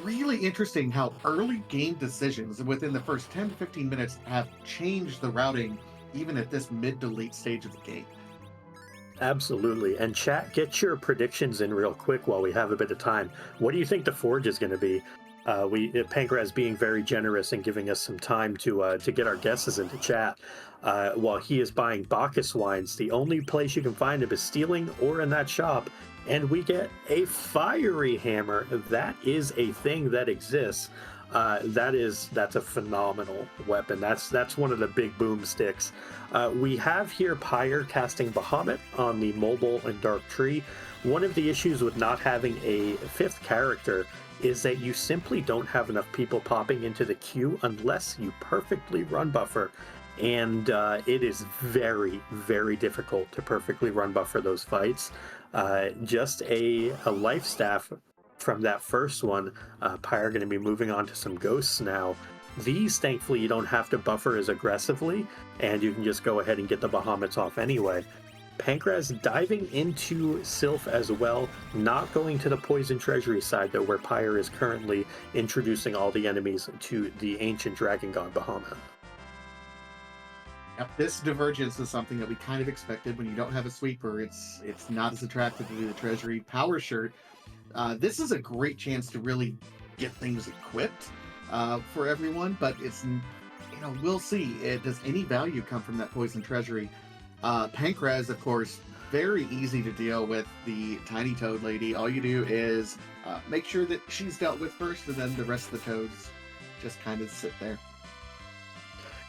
really interesting how early game decisions within the first 10 to 15 minutes have changed the routing, even at this mid to late stage of the game. Absolutely. And chat, get your predictions in real quick while we have a bit of time. What do you think the Forge is going to be? Pankraz being very generous and giving us some time to get our guesses into chat. While he is buying Bacchus wines, the only place you can find him is stealing or in that shop. And we get a fiery hammer. That is a thing that exists. That's a phenomenal weapon. That's one of the big boomsticks. We have here Pyre casting Bahamut on the mobile and Dark Tree. One of the issues with not having a 5th character is that you simply don't have enough people popping into the queue unless you perfectly run buffer. And it is very, very difficult to perfectly run buffer those fights. Just a life staff from that first one. Pyre going to be moving on to some ghosts now. These, thankfully, you don't have to buffer as aggressively, and you can just go ahead and get the Bahamuts off anyway. Pankraz diving into Sylph as well, not going to the Poison Treasury side, though, where Pyre is currently introducing all the enemies to the ancient Dragon God Bahamut. Yep, this divergence is something that we kind of expected. When you don't have a sweeper, it's not as attractive to do the Treasury. Power Shirt, this is a great chance to really get things equipped for everyone, but it's, we'll see. Does any value come from that Poison Treasury? Pankraz, of course, very easy to deal with the Tiny Toad lady. All you do is make sure that she's dealt with first, and then the rest of the toads just kind of sit there.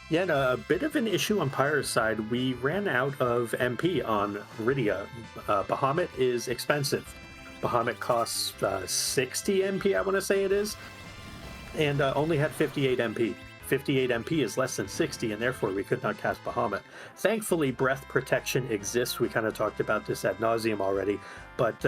Yeah, and a bit of an issue on Pyre's side. We ran out of MP on Rydia. Bahamut is expensive. Bahamut costs 60 MP, I want to say it is, and only had 58 MP. 58 MP is less than 60, and therefore we could not cast Bahamut. Thankfully, breath protection exists. We kind of talked about this ad nauseum already, but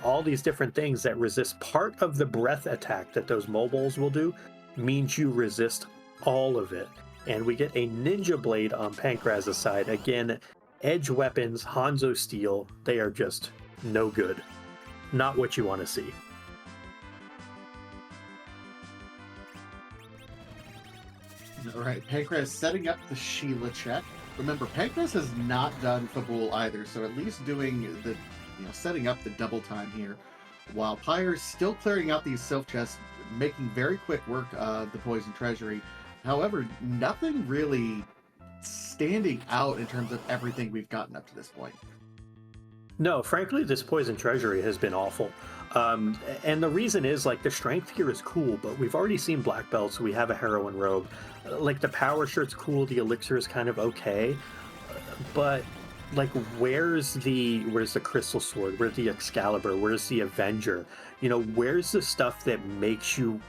all these different things that resist part of the breath attack that those mobiles will do means you resist all of it. And we get a Ninja Blade on Pankraz's side. Again, edge weapons, Hanzo Steel, they are just no good. Not what you want to see. All right, Pankraz setting up the Sheila check. Remember, Pankraz has not done Fabul either, so at least doing the setting up the double time here, while Pyre's still clearing out these Sylph chests, making very quick work of the Poison Treasury. However, nothing really standing out in terms of everything we've gotten up to this point. No, frankly, this Poison Treasury has been awful. And the reason is, like, the strength here is cool, but we've already seen black belts, so we have a heroine robe. Like, the power shirt's cool, the elixir is kind of okay, but like, where's the crystal sword, where's the Excalibur, where's the Avenger, where's the stuff that makes you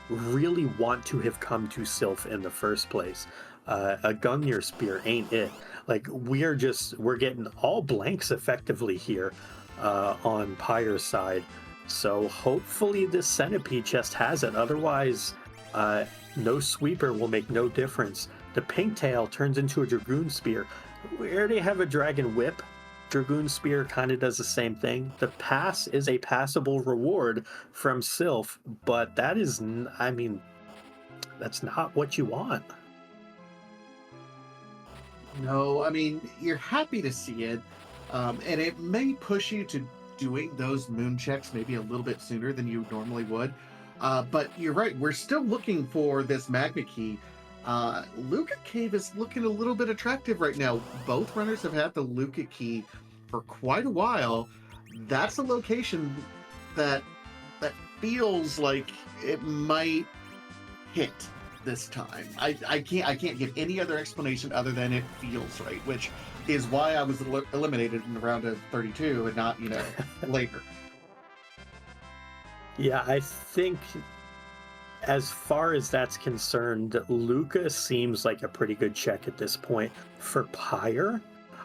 really want to have come to Sylph in the first place? A Gungnir spear ain't it. Like, we're getting all blanks effectively here on Pyre's side, so hopefully this centipede chest has it. Otherwise, no sweeper will make no difference. The pink tail turns into a dragoon spear. We already have a dragon whip. Dragoon spear kind of does the same thing. The pass is a passable reward from Sylph, but that is, that's not what you want. No, I mean, you're happy to see it, and it may push you to doing those moon checks maybe a little bit sooner than you normally would. But you're right, we're still looking for this magma key. Luca Cave is looking a little bit attractive right now. Both runners have had the Luca key for quite a while. That's a location that feels like it might hit this time. I can't give any other explanation other than it feels right, which is why I was eliminated in the round of 32 and not, later. Yeah, I think as far as that's concerned, Luca seems like a pretty good check at this point. For Pyre,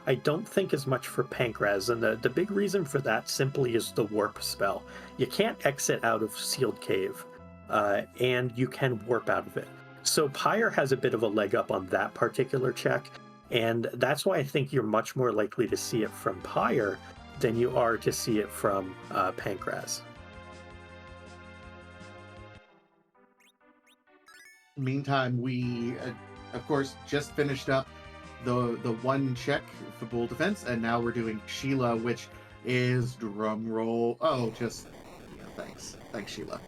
I don't think as much for Pankraz, and the big reason for that simply is the warp spell. You can't exit out of Sealed Cave, and you can warp out of it. So Pyre has a bit of a leg up on that particular check, and that's why I think you're much more likely to see it from Pyre than you are to see it from Pankraz. Meantime, we, of course, just finished up the one check for Bull Defense, and now we're doing Sheila, which is, drum roll. Oh, thanks, Sheila.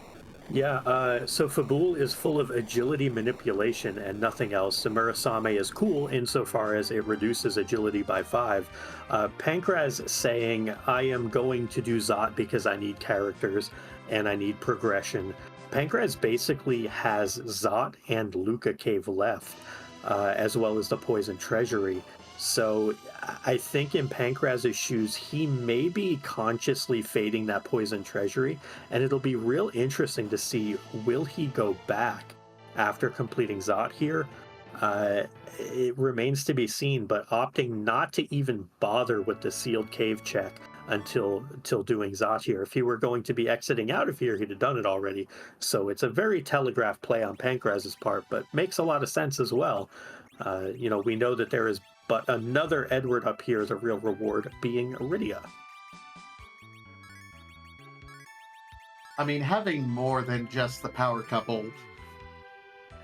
Yeah, so Fabul is full of agility manipulation and nothing else. Murasame is cool insofar as it reduces agility by 5. Pankraz saying, I am going to do Zot because I need characters and I need progression. Pankraz basically has Zot and Luca Cave left, as well as the Poison Treasury. So I think in Pankraz's shoes, he may be consciously fading that Poison Treasury, and it'll be real interesting to see, will he go back after completing Zot here? It remains to be seen, but opting not to even bother with the Sealed Cave check until doing Zot here. If he were going to be exiting out of here, he'd have done it already. So it's a very telegraphed play on Pankraz's part, but makes a lot of sense as well. We know that there is but another Edward up here, the real reward being Rydia. I mean, having more than just the power couple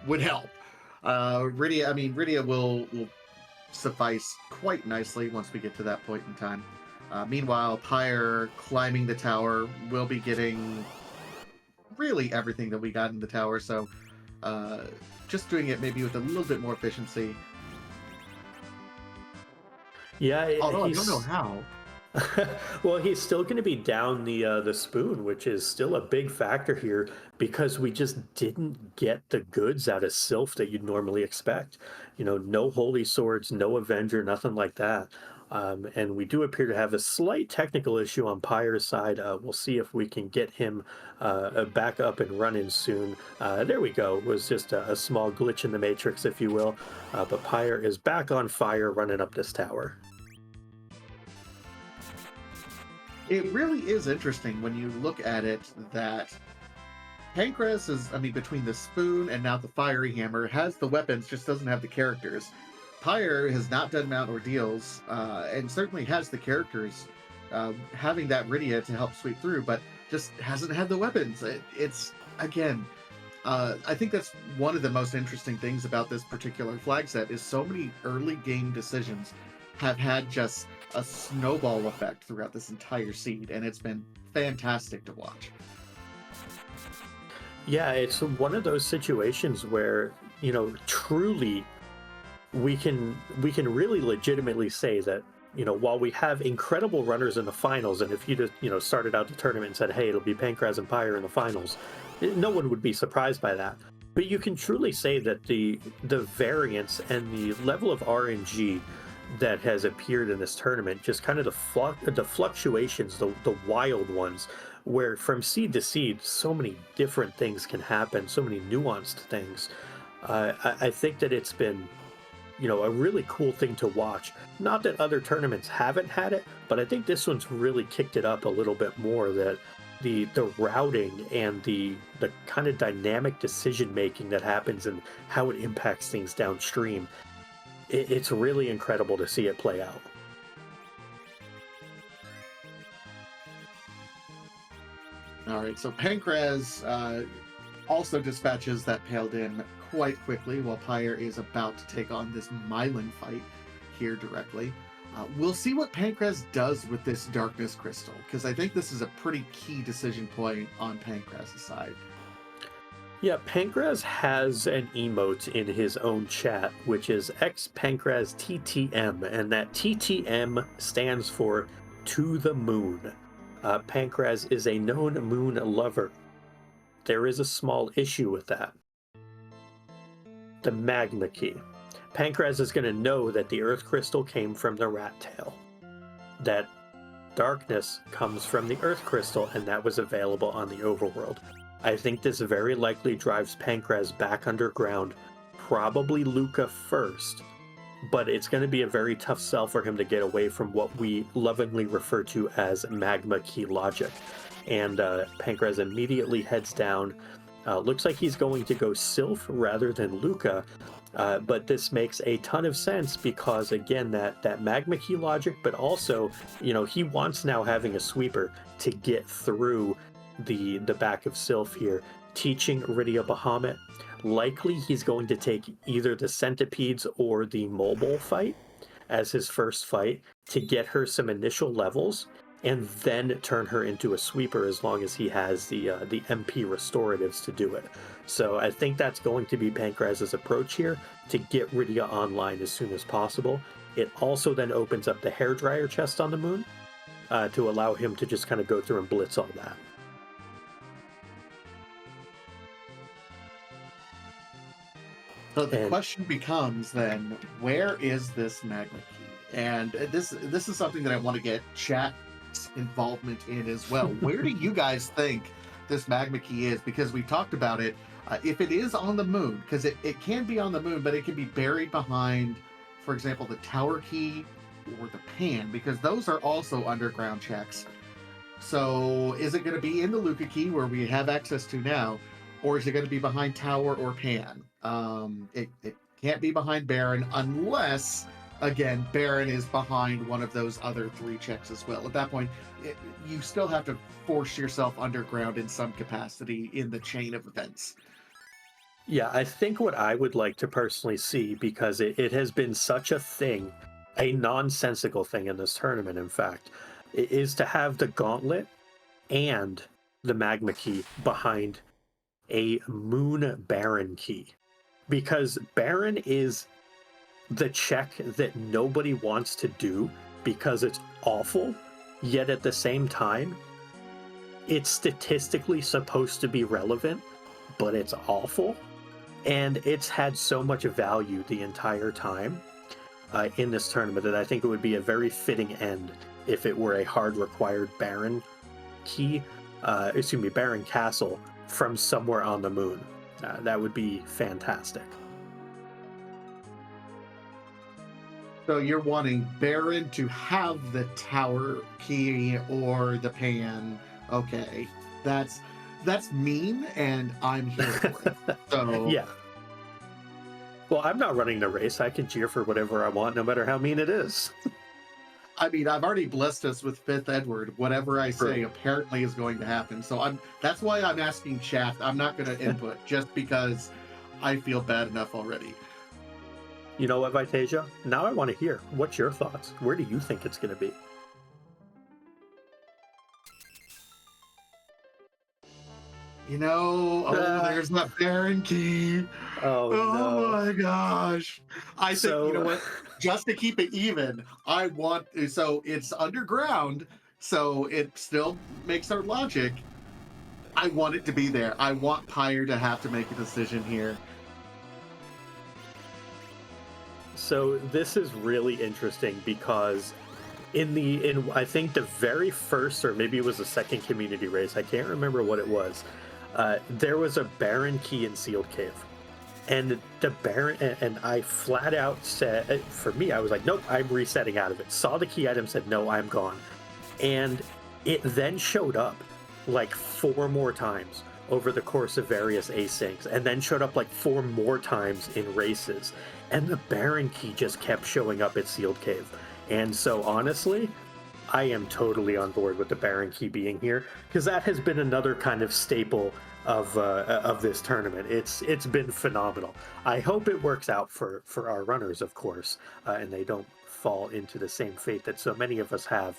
would help. Rydia will suffice quite nicely once we get to that point in time. Meanwhile, Pyre climbing the tower will be getting really everything that we got in the tower, so just doing it maybe with a little bit more efficiency. Yeah, although I don't know how. Well, he's still going to be down the spoon, which is still a big factor here because we just didn't get the goods out of Sylph that you'd normally expect. No holy swords, no Avenger, nothing like that. And we do appear to have a slight technical issue on Pyre's side. We'll see if we can get him back up and running soon. There we go. It was just a small glitch in the matrix, if you will. But Pyre is back on fire running up this tower. It really is interesting when you look at it that Pankraz is, between the spoon and now the fiery hammer, has the weapons, just doesn't have the characters. Pyre has not done Mount Ordeals, and certainly has the characters, having that Rydia to help sweep through, but just hasn't had the weapons. It's, again, I think that's one of the most interesting things about this particular flag set is so many early game decisions have had just a snowball effect throughout this entire seed, and it's been fantastic to watch. Yeah, it's one of those situations where, you know, truly we can really legitimately say that, you know, while we have incredible runners in the finals, and if you just, you know, started out the tournament and said, hey, it'll be Pankraz and Pyre in the finals, no one would be surprised by that. But you can truly say that the variance and the level of RNG that has appeared in this tournament, just kind of the fluctuations, the wild ones, where from seed to seed, so many different things can happen, so many nuanced things. I think that it's been, you know, a really cool thing to watch. Not that other tournaments haven't had it, but I think this one's really kicked it up a little bit more, that the routing and the kind of dynamic decision making that happens and how it impacts things downstream. It's really incredible to see it play out. All right, so Pankraz also dispatches that Paladin quite quickly, while Pyre is about to take on this Mylan fight here directly. We'll see what Pankraz does with this Darkness Crystal, because I think this is a pretty key decision point on Pankraz's side. Yeah, Pankraz has an emote in his own chat, which is xPankraz TTM, and that TTM stands for To the Moon. Pankraz is a known moon lover. There is a small issue with that. The Magma Key. Pankraz is going to know that the Earth Crystal came from the Rat Tail. That darkness comes from the Earth Crystal, and that was available on the Overworld. I think this very likely drives Pankraz back underground, probably Luca first, but it's going to be a very tough sell for him to get away from what we lovingly refer to as Magma Key logic. And Pankraz immediately heads down. Looks like he's going to go Sylph rather than Luca, but this makes a ton of sense because, again, that Magma Key logic, but also, you know, he wants now having a sweeper to get through the back of Sylph here, teaching Rydia Bahamut. Likely he's going to take either the Centipedes or the Mobile fight as his first fight to get her some initial levels, and then turn her into a sweeper as long as he has the MP restoratives to do it. So I think that's going to be Pankraz's approach here, to get Rydia online as soon as possible. It also then opens up the hairdryer chest on the moon to allow him to just kind of go through and blitz all that. So the question becomes then, where is this Magma Key? And this is something that I want to get chat involvement in as well. Where do you guys think this Magma Key is? Because we've talked about it. If it is on the moon, because it can be on the moon, but it can be buried behind, for example, the Tower Key or the Pan, because those are also underground checks. So is it going to be in the Luca Key where we have access to now, or is it going to be behind Tower or Pan? It can't be behind Baron unless, again, Baron is behind one of those other three checks as well. At that point, you still have to force yourself underground in some capacity in the chain of events. Yeah, I think what I would like to personally see, because it has been such a thing, a nonsensical thing in this tournament, in fact, is to have the Gauntlet and the Magma Key behind a Moon Baron Key. Because Baron is the check that nobody wants to do because it's awful, yet at the same time, it's statistically supposed to be relevant, but it's awful. And it's had so much value the entire time in this tournament that I think it would be a very fitting end if it were a hard required Baron Key, Baron Castle from somewhere on the moon. That would be fantastic. So you're wanting Baron to have the Tower Key or the Pan. Okay, that's mean, and I'm here for it. So yeah. Well, I'm not running the race. I can cheer for whatever I want, no matter how mean it is. I mean, I've already blessed us with Fifth Edward. Whatever I say True. apparently is going to happen. So that's why I'm asking chat. I'm not going to input just because I feel bad enough already. You know what, Vitasia? Now I want to hear. What's your thoughts? Where do you think it's going to be? There's that Baron key. Oh, no. My gosh. I think, you know what? Just to keep it even, so it's underground, so it still makes our logic. I want it to be there. I want Pyre to have to make a decision here. So this is really interesting because in I think the very first, or maybe it was the second community race, I can't remember what it was. There was a Baron key in Sealed Cave, and the Baron, and I flat out said, for me, I was like, nope, I'm resetting out of it. Saw the key item, said, no, I'm gone. And it then showed up like 4 more times over the course of various asyncs, and then showed up like 4 more times in races. And the Baron key just kept showing up at Sealed Cave. And so honestly, I am totally on board with the Baron key being here, because that has been another kind of staple of this tournament. It's been phenomenal. I hope it works out for our runners, of course, and they don't fall into the same fate that so many of us have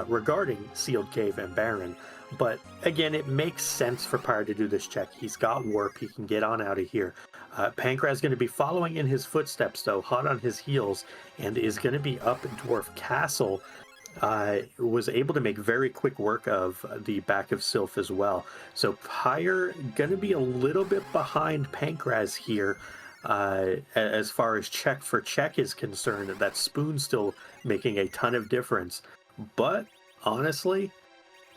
regarding Sealed Cave and Baron. But again, it makes sense for Pyre to do this check. He's got warp. He can get on out of here. Pankraz is going to be following in his footsteps, though, hot on his heels, and is going to be up Dwarf Castle. Was able to make very quick work of the back of Sylph as well. So Pyre going to be a little bit behind Pankraz here as far as check for check is concerned. That Spoon still making a ton of difference. But honestly,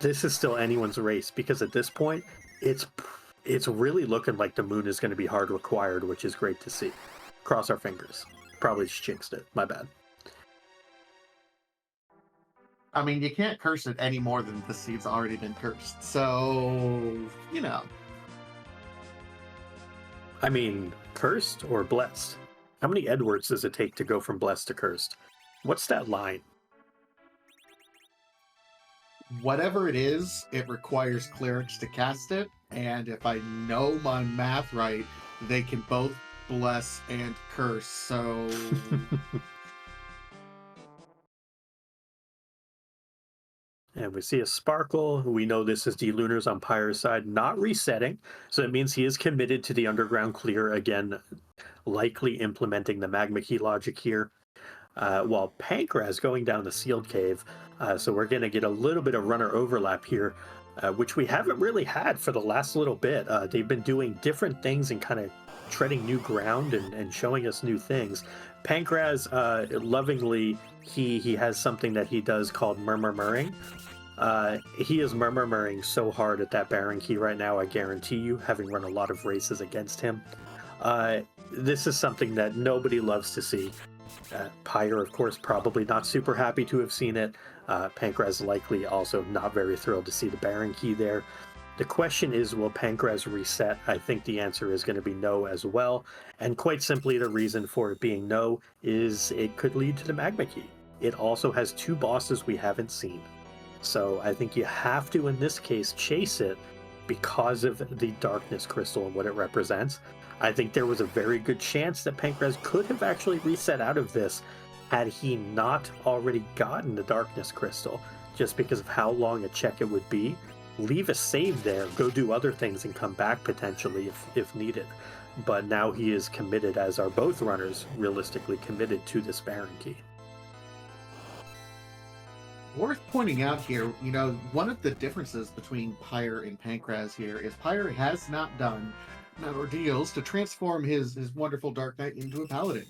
this is still anyone's race, because at this point, it's really looking like the moon is going to be hard required, which is great to see. Cross our fingers. Probably just jinxed it. My bad. I mean, you can't curse it any more than the seed's already been cursed. So, I mean, cursed or blessed? How many Edwards does it take to go from blessed to cursed? What's that line? Whatever it is, it requires clerics to cast it. And if I know my math right, they can both bless and curse. So... And we see a sparkle. We know this is the Lunars on Pyre's side, not resetting. So it means he is committed to the underground clear again, likely implementing the Magma Key logic here. While Pankraz going down the Sealed Cave. So we're going to get a little bit of runner overlap here, which we haven't really had for the last little bit. They've been doing different things and kind of treading new ground and showing us new things. Pankraz, lovingly, he has something that he does called murmuring. He is murmuring so hard at that Baron key right now, I guarantee you, having run a lot of races against him. This is something that nobody loves to see. Pyre, of course, probably not super happy to have seen it. Pankraz likely also not very thrilled to see the Baron key there. The question is, will Pankraz reset? I think the answer is going to be no as well. And quite simply, the reason for it being no is it could lead to the Magma Key. It also has 2 bosses we haven't seen. So I think you have to, in this case, chase it because of the Darkness Crystal and what it represents. I think there was a very good chance that Pankraz could have actually reset out of this had he not already gotten the Darkness Crystal, just because of how long a check it would be. Leave a save there, go do other things, and come back potentially if needed. But now he is committed, as are both runners realistically committed to this Baron key. Worth pointing out here, one of the differences between Pyre and Pankraz here is Pyre has not done ordeals to transform his wonderful Dark Knight into a Paladin.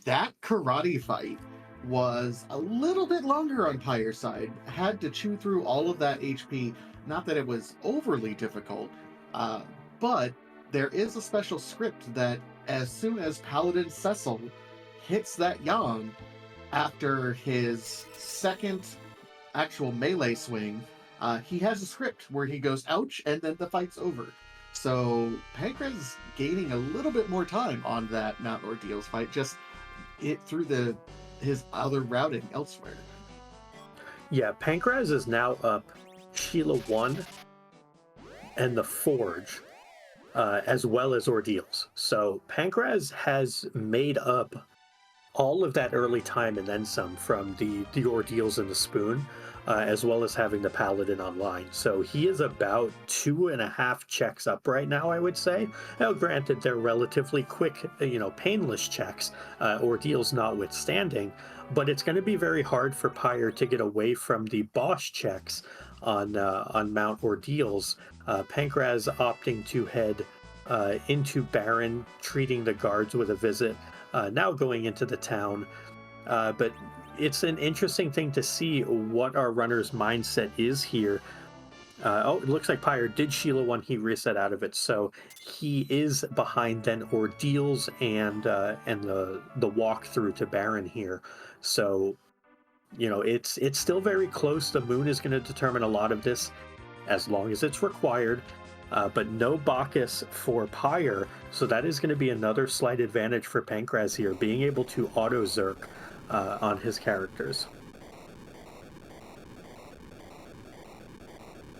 That karate fight was a little bit longer on Pyre's side. Had to chew through all of that HP. Not that it was overly difficult, but there is a special script that as soon as Paladin Cecil hits that Yang, after his second actual melee swing, he has a script where he goes ouch, and then the fight's over. So Pankraz is gaining a little bit more time on that Mount Ordeals fight, just it through his other routing elsewhere. Yeah, Pankraz is now up Sheila 1 and the Forge. as well as ordeals. So Pankraz has made up all of that early time and then some from the ordeals in the spoon, as well as having the paladin online. So he is about 2.5 checks up right now, I would say. Now, granted, they're relatively quick, painless checks, ordeals notwithstanding, but it's going to be very hard for Pyre to get away from the boss checks on Mount Ordeals. Pankraz opting to head into Baron, treating the guards with a visit, now going into the town. But it's an interesting thing to see what our runner's mindset is here. It looks like Pyre did Sheila one, he reset out of it, so he is behind then Ordeals and the walkthrough to Baron here. So, it's still very close. The moon is going to determine a lot of this as long as it's required. But no Bacchus for Pyre, so that is going to be another slight advantage for Pankraz here, being able to auto-zerk on his characters.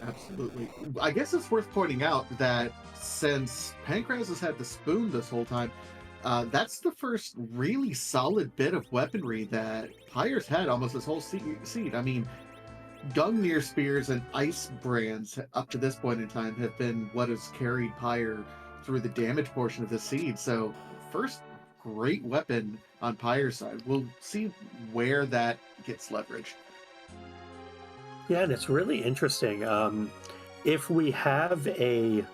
Absolutely. I guess it's worth pointing out that since Pankraz has had the spoon this whole time, that's the first really solid bit of weaponry that Pyre's had almost this whole seed. I mean, Gungnir spears and ice brands up to this point in time have been what has carried Pyre through the damage portion of the seed. So first great weapon on Pyre's side. We'll see where that gets leveraged. Yeah, and it's really interesting. If we have a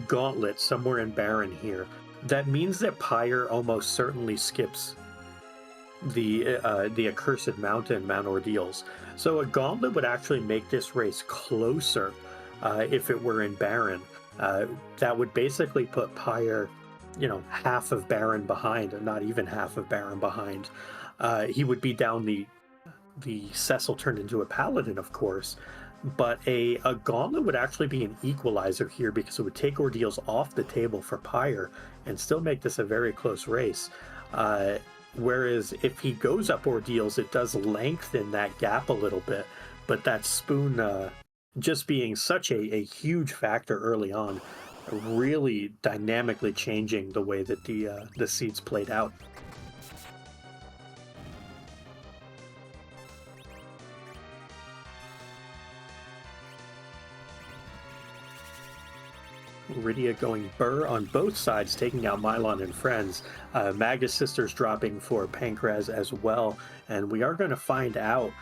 gauntlet somewhere in Baron here, that means that Pyre almost certainly skips the accursed mountain, Mount Ordeals. So a gauntlet would actually make this race closer if it were in Baron. That would basically put Pyre, half of Baron behind, or not even half of Baron behind. He would be down the Cecil turned into a paladin, of course, but a gauntlet would actually be an equalizer here because it would take Ordeals off the table for Pyre and still make this a very close race. Whereas if he goes up Ordeals, it does lengthen that gap a little bit, but that spoon just being such a huge factor early on, really dynamically changing the way that the seeds played out. Rydia going Burr on both sides, taking out Mylon and friends. Magus Sisters dropping for Pankraz as well. And we are going to find out,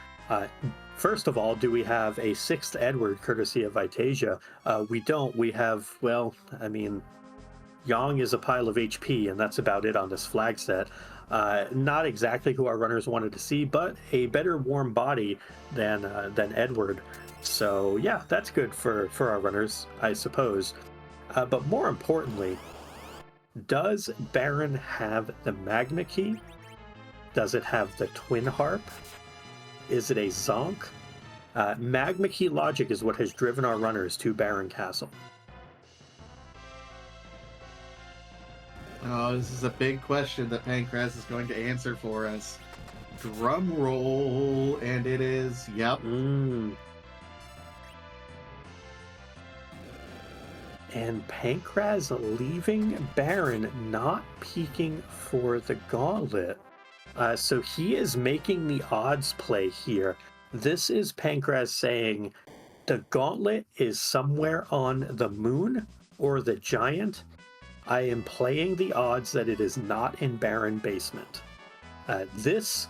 first of all, do we have a 6th Edward courtesy of Vitasia? We don't. We have, Yang is a pile of HP, and that's about it on this flag set. Not exactly who our runners wanted to see, but a better warm body than Edward. So yeah, that's good for our runners, I suppose. But more importantly, does Baron have the Magma Key? Does it have the Twin Harp? Is it a Zonk? Magma Key logic is what has driven our runners to Baron Castle. Oh, this is a big question that Pankraz is going to answer for us. Drum roll, and it is, yep. And Pankraz leaving Baron, not peeking for the gauntlet. So he is making the odds play here. This is Pankraz saying the gauntlet is somewhere on the moon or the giant. I am playing the odds that it is not in Baron basement. This,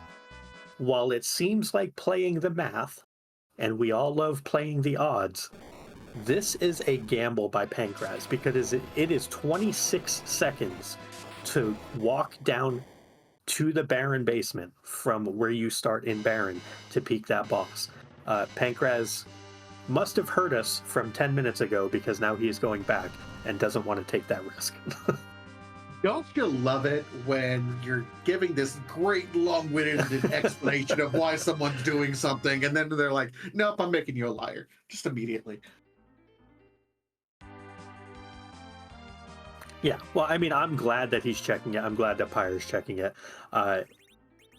while it seems like playing the math, and we all love playing the odds, this is a gamble by Pankraz because it is 26 seconds to walk down to the Baron basement from where you start in Baron to peek that boss. Pankraz must have heard us from 10 minutes ago because now he is going back and doesn't want to take that risk. Don't you love it when you're giving this great long-winded explanation of why someone's doing something and then they're like, nope, I'm making you a liar. Just immediately. Yeah, well, I'm glad that he's checking it. I'm glad that Pyre's checking it.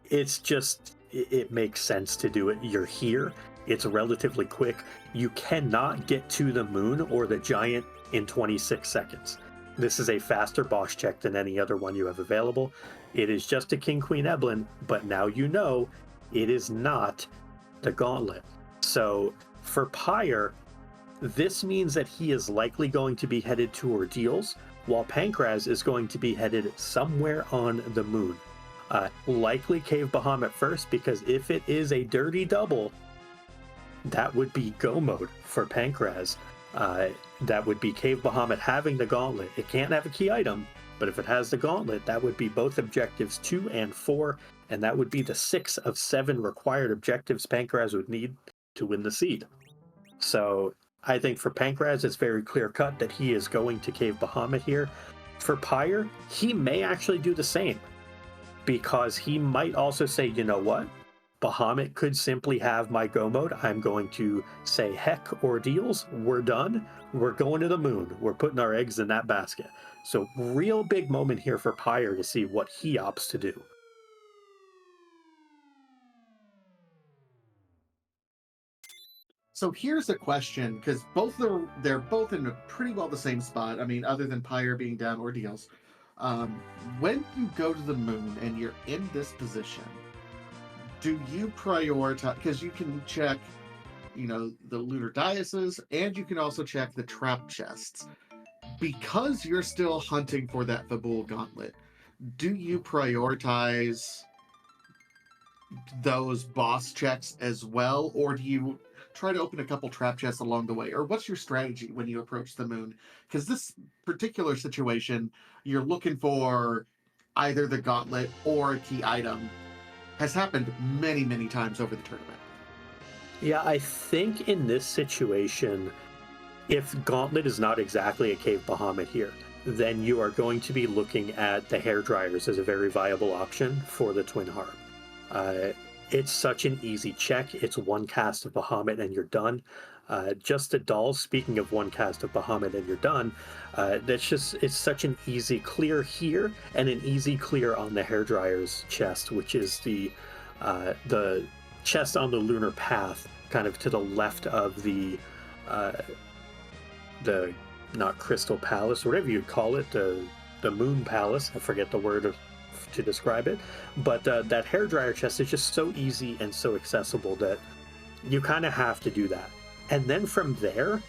It's just, it makes sense to do it. You're here. It's relatively quick. You cannot get to the moon or the giant in 26 seconds. This is a faster boss check than any other one you have available. It is just a King Queen Eblin, but now you know it is not the Gauntlet. So for Pyre, this means that he is likely going to be headed to Ordeals, while Pankraz is going to be headed somewhere on the moon. Likely Cave Bahamut first, because if it is a dirty double, that would be go mode for Pankraz. That would be Cave Bahamut having the Gauntlet. It can't have a key item, but if it has the Gauntlet, that would be both objectives 2 and 4, and that would be the 6 of 7 required objectives Pankraz would need to win the seed. So I think for Pankraz, it's very clear cut that he is going to Cave Bahamut here. For Pyre, he may actually do the same, because he might also say, you know what? Bahamut could simply have my go mode. I'm going to say, heck, Ordeals, we're done. We're going to the moon. We're putting our eggs in that basket. So real big moment here for Pyre to see what he opts to do. So here's a question, because they're both in pretty well the same spot. I mean, other than Pyre being down Ordeals. When you go to the moon and you're in this position, do you prioritize, because you can check, the lunar dioceses, and you can also check the trap chests. Because you're still hunting for that Fabul Gauntlet, do you prioritize those boss checks as well, or do you try to open a couple trap chests along the way? Or what's your strategy when you approach the moon? Because this particular situation, you're looking for either the Gauntlet or a key item. Has happened many, many times over the tournament. Yeah, I think in this situation, if Gauntlet is not exactly a Cave Bahamut here, then you are going to be looking at the hair dryers as a very viable option for the Twin Harp. It's such an easy check. It's one cast of Bahamut and you're done. Just the dolls, speaking of one cast of Bahamut and you're done, it's such an easy clear here and an easy clear on the hair dryers chest, which is the chest on the lunar path, kind of to the left of the not Crystal Palace, whatever you'd call it, the Moon Palace. I forget the word to describe it, but that hairdryer chest is just so easy and so accessible that you kind of have to do that. And then from there,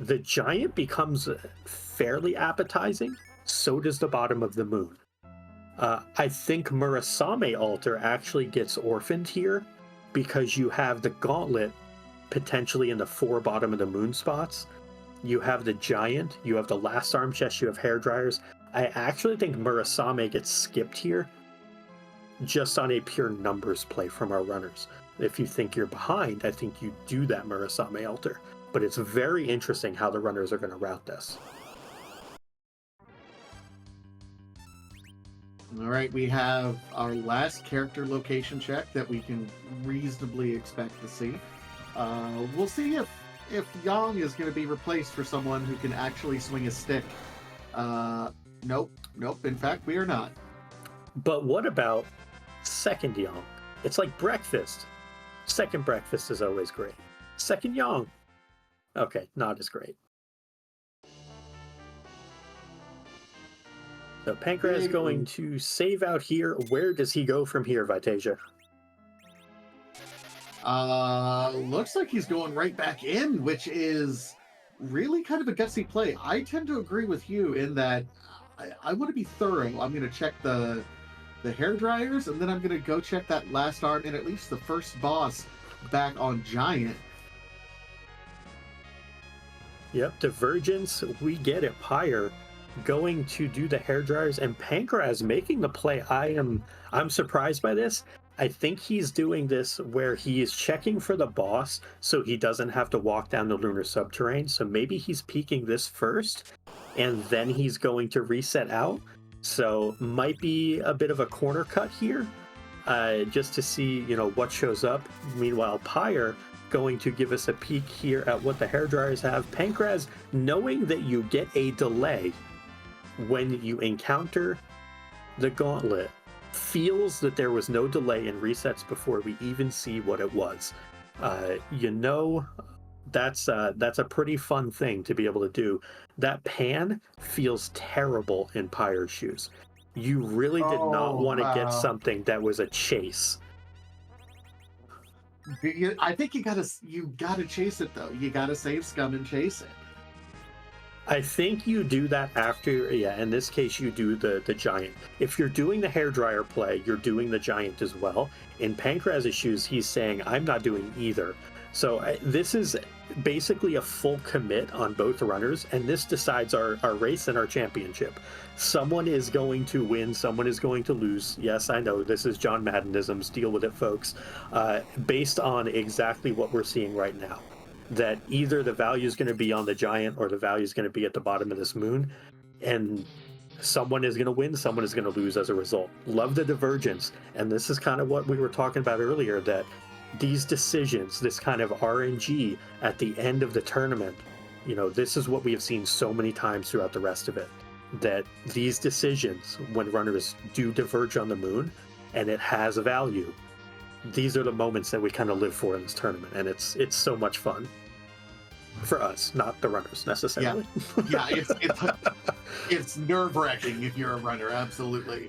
the giant becomes fairly appetizing. So does the bottom of the moon. I think Murasame Altar actually gets orphaned here because you have the gauntlet potentially in the 4 bottom of the moon spots. You have the giant, you have the last arm chest, you have hair dryers. I actually think Murasame gets skipped here just on a pure numbers play from our runners. If you think you're behind, I think you do that Murasame Altar. But it's very interesting how the runners are going to route this. All right, we have our last character location check that we can reasonably expect to see. We'll see if Yang is going to be replaced for someone who can actually swing a stick. Nope. In fact, we are not. But what about second Yang? It's like breakfast. Second breakfast is always great. Second Yang. Okay, not as great. So Pankraz is going to save out here. Where does he go from here, Vitasia? Looks like he's going right back in, which is really kind of a gutsy play. I tend to agree with you in that I want to be thorough. I'm going to check the hair dryers, and then I'm going to go check that last arm and at least the first boss back on Giant. Yep, Divergence, we get it. Pyre going to do the hair dryers, and Pankraz making the play. I'm surprised by this. I think he's doing this where he is checking for the boss so he doesn't have to walk down the lunar subterrane. So maybe he's peeking this first and then he's going to reset out. So might be a bit of a corner cut here, just to see, what shows up. Meanwhile, Pyre going to give us a peek here at what the hair dryers have. Pankraz, knowing that you get a delay when you encounter the gauntlet, feels that there was no delay in resets before we even see what it was. That's a pretty fun thing to be able to do. That pan feels terrible in Pyre's shoes. You really did not Oh, want to get wow. something that was a chase. I think you gotta chase it though. You gotta save scum and chase it. I think you do that after, yeah, in this case, you do the giant. If you're doing the hairdryer play, you're doing the giant as well. In Pankraz's shoes, he's saying, I'm not doing either. So this is basically a full commit on both runners, and this decides our race and our championship. Someone is going to win, someone is going to lose. Yes, I know, this is John Maddenisms, deal with it, folks. Based on exactly what we're seeing right now. That either the value is going to be on the giant or the value is going to be at the bottom of this moon, and someone is going to win, someone is going to lose as a result. Love the divergence, and this is kind of what we were talking about earlier, that these decisions, this kind of RNG at the end of the tournament, you know, this is what we have seen so many times throughout the rest of it, that these decisions, when runners do diverge on the moon and it has a value, these are the moments that we kind of live for in this tournament, and it's so much fun for us, not the runners necessarily. Yeah, it's nerve-wracking if you're a runner, absolutely.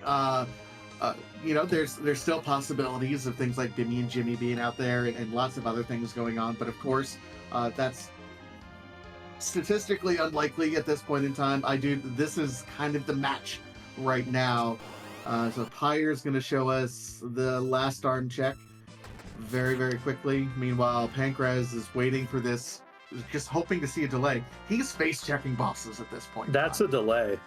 You know, there's still possibilities of things like Bimmy and Jimmy being out there and lots of other things going on, but of course, that's statistically unlikely at this point in time. This is kind of the match right now. So Pyre's going to show us the last arm check very, very quickly. Meanwhile, Pankraz is waiting for this, just hoping to see a delay. He's face checking bosses at this point. That's a delay.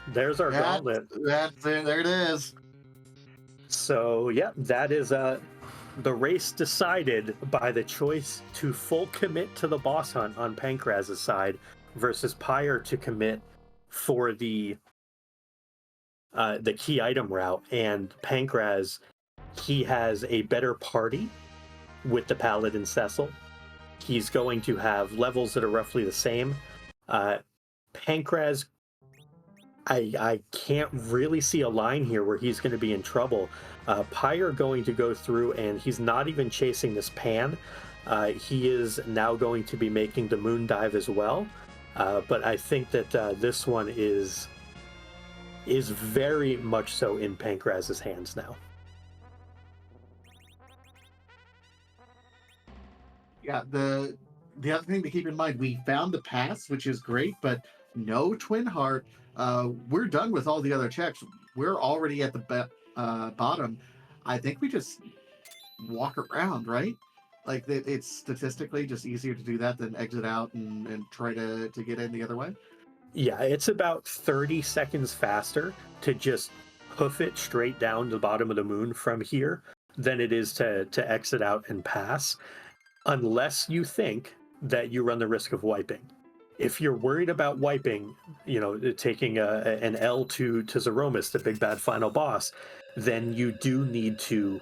There's our gauntlet. That's it. There it is. So yeah, that is the race decided by the choice to full commit to the boss hunt on Pankraz's side versus Pyre to commit for the key item route. And Pankraz, he has a better party with the Paladin Cecil. He's going to have levels that are roughly the same. Pankraz, I can't really see a line here where he's going to be in trouble. Pyre going to go through, and he's not even chasing this pan. He is now going to be making the moon dive as well. But I think that this one is very much so in Pankraz's hands now. Yeah, the other thing to keep in mind, we found the pass, which is great, but no Twin Heart. We're done with all the other checks. We're already at the bottom. I think we just walk around, right? Like, it's statistically just easier to do that than exit out and try to get in the other way. Yeah, it's about 30 seconds faster to just hoof it straight down to the bottom of the moon from here than it is to exit out and pass, unless you think that you run the risk of wiping. If you're worried about wiping, you know, taking an L to Zeromus, the big bad final boss, then you do need to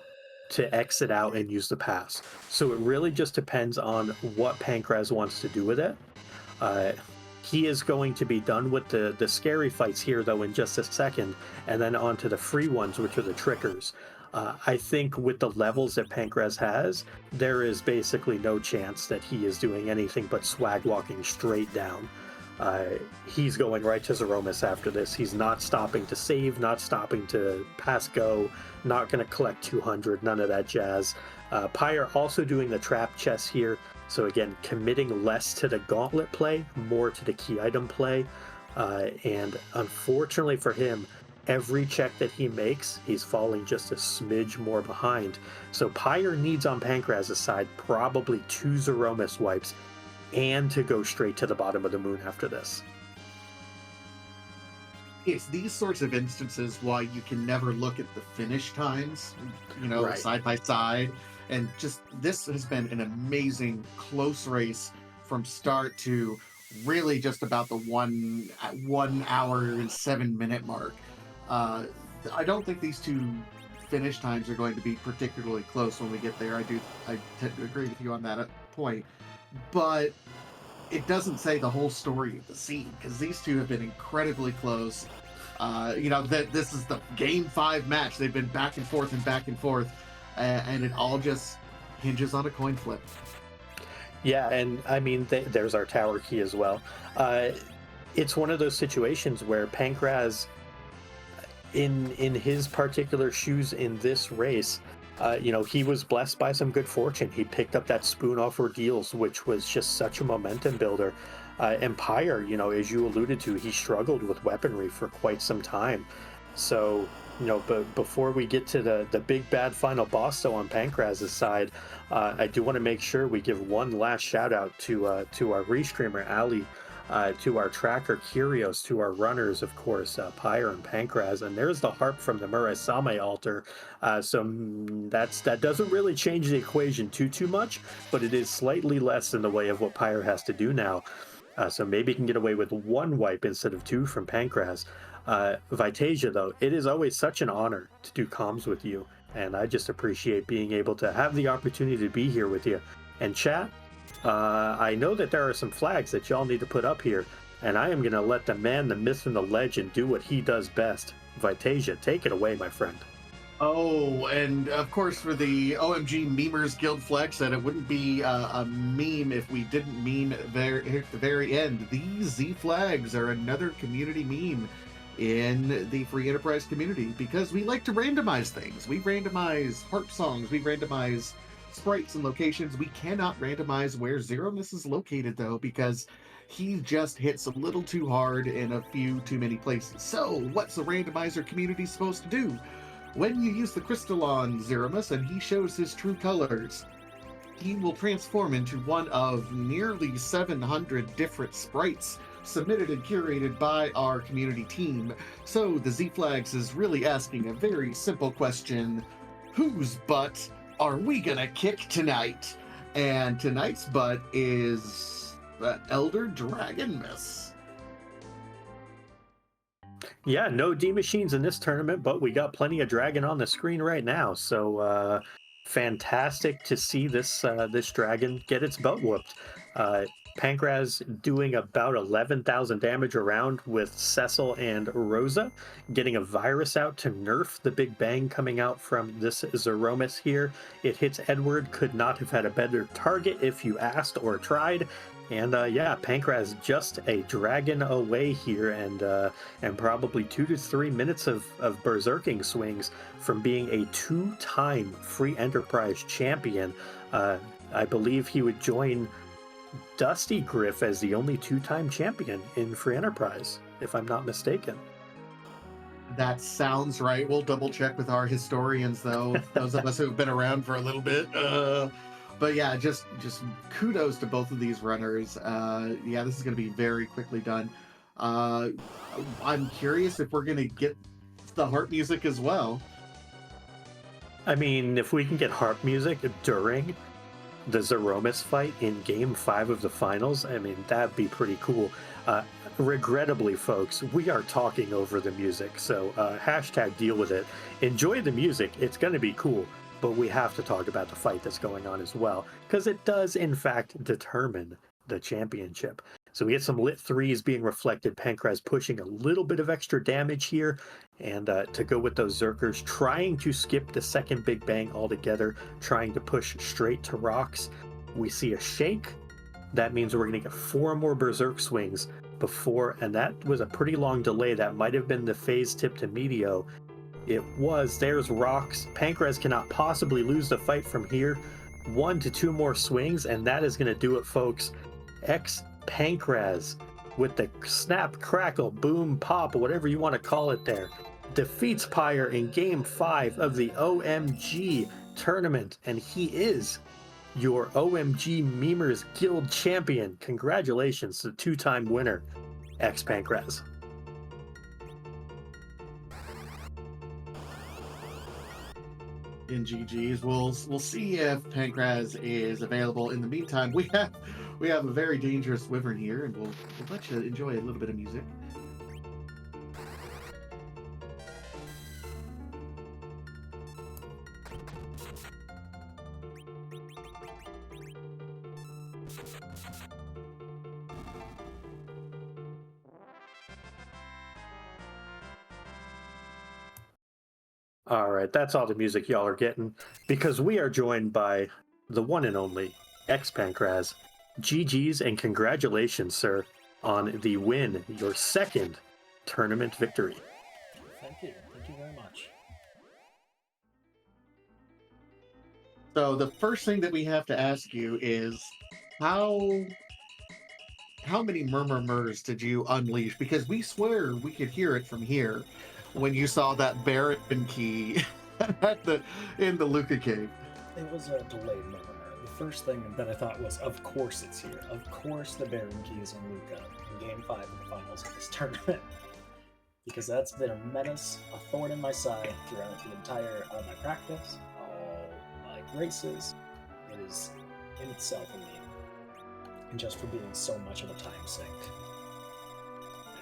exit out and use the pass. So it really just depends on what Pankraz wants to do with it. He is going to be done with the scary fights here, though, in just a second, and then on to the free ones, which are the trickers. I think with the levels that Pankraz has, there is basically no chance that he is doing anything but swag walking straight down. He's going right to Zeromus after this. He's not stopping to save, not stopping to pass go, not going to collect 200, none of that jazz. Pyre also doing the trap chest here. So again, committing less to the gauntlet play, more to the key item play. And unfortunately for him, every check that he makes, he's falling just a smidge more behind. So Pyre needs on Pankraz's side probably 2 Zeromus wipes and to go straight to the bottom of the moon after this. It's these sorts of instances why you can never look at the finish times, you know, Right. side by side. And just, this has been an amazing close race from start to really just about the 1 hour and 7 minute mark. I don't think these two finish times are going to be particularly close when we get there. I tend to agree with you on that point, but it doesn't say the whole story of the scene, because these two have been incredibly close. You know, that this is the game 5 match. They've been back and forth, and it all just hinges on a coin flip. Yeah, and I mean, there's our tower key as well. Uh, it's one of those situations where Pankraz, in his particular shoes in this race, he was blessed by some good fortune. He picked up that spoon off Ordeals, which was just such a momentum builder. And Pyre, as you alluded to, he struggled with weaponry for quite some time. So, but before we get to the big bad final boss, though, on Pankraz's side, I do want to make sure we give one last shout out to our restreamer Ali, to our tracker Curios, to our runners, of course, Pyre and Pankraz, and there's the harp from the Murasame altar. That doesn't really change the equation too much, but it is slightly less in the way of what Pyre has to do now. So maybe he can get away with one wipe instead of two from Pankraz. Vitasia, though, it is always such an honor to do comms with you, and I just appreciate being able to have the opportunity to be here with you. And chat, I know that there are some flags that y'all need to put up here, and I am going to let the man, the myth, and the legend do what he does best. Vitasia, take it away, my friend. Oh, and of course for the OMG Memers Guild flex, that it wouldn't be a meme if we didn't meme at the very end. These Z flags are another community meme in the free enterprise community, because we like to randomize things. We randomize harp songs, we randomize sprites and locations. We cannot randomize where Zeromus is located, though, because he just hits a little too hard in a few too many places. So what's the randomizer community supposed to do? When you use the crystal on Zeromus and he shows his true colors, he will transform into one of nearly 700 different sprites submitted and curated by our community team. So the Z Flags is really asking a very simple question: whose butt are we gonna kick tonight? And tonight's butt is Elder Dragon Miss. Yeah, no D machines in this tournament, but we got plenty of dragon on the screen right now. So fantastic to see this this dragon get its butt whooped. Pankraz doing about 11,000 damage around with Cecil and Rosa, getting a virus out to nerf the Big Bang coming out from this Zeromus here. It hits Edward, could not have had a better target if you asked or tried. And yeah, Pankraz just a dragon away here, and probably 2 to 3 minutes of berserking swings from being a two-time free enterprise champion. I believe he would join Dusty Griff as the only two-time champion in free enterprise, if I'm not mistaken. That sounds right. We'll double check with our historians, though, those of us who've been around for a little bit. But yeah, just kudos to both of these runners. Yeah, this is going to be very quickly done. I'm curious if we're going to get the harp music as well. I mean, if we can get harp music during the Zeromus fight in Game 5 of the finals, I mean, that'd be pretty cool. Regrettably, folks, we are talking over the music, so hashtag deal with it. Enjoy the music. It's going to be cool. But we have to talk about the fight that's going on as well, because it does, in fact, determine the championship. So we get some lit threes being reflected, Pankraz pushing a little bit of extra damage here, and to go with those Zerkers, trying to skip the second Big Bang altogether, trying to push straight to rocks. We see a shake. That means we're going to get 4 more Berserk swings before, and that was a pretty long delay. That might have been the phase tip to Meteo. It was. There's rocks. Pankraz cannot possibly lose the fight from here. 1 to 2 more swings, and that is going to do it, folks. xPankraz, with the snap, crackle, boom, pop, whatever you want to call it there, defeats Pyre in Game 5 of the OMG tournament, and he is your OMG Memers Guild champion. Congratulations to the 2-time winner, xPankraz. In GG's, we'll see if Pankraz is available. In the meantime, we have a very dangerous wyvern here, and we'll let you enjoy a little bit of music. All right, that's all the music y'all are getting, because we are joined by the one and only xPankraz. GG's and congratulations, sir, on the win, your second tournament victory. Thank you very much. So the first thing that we have to ask you is how many murmurs did you unleash? Because we swear we could hear it from here when you saw that Baron key in the Luca cave. It was a delayed murmur. The first thing that I thought was, of course it's here. Of course the Baron key is in Luca in Game 5 of the finals of this tournament. Because that's been a menace, a thorn in my side throughout the entire my practice, all my races. It is in itself a meme. And just for being so much of a time sink.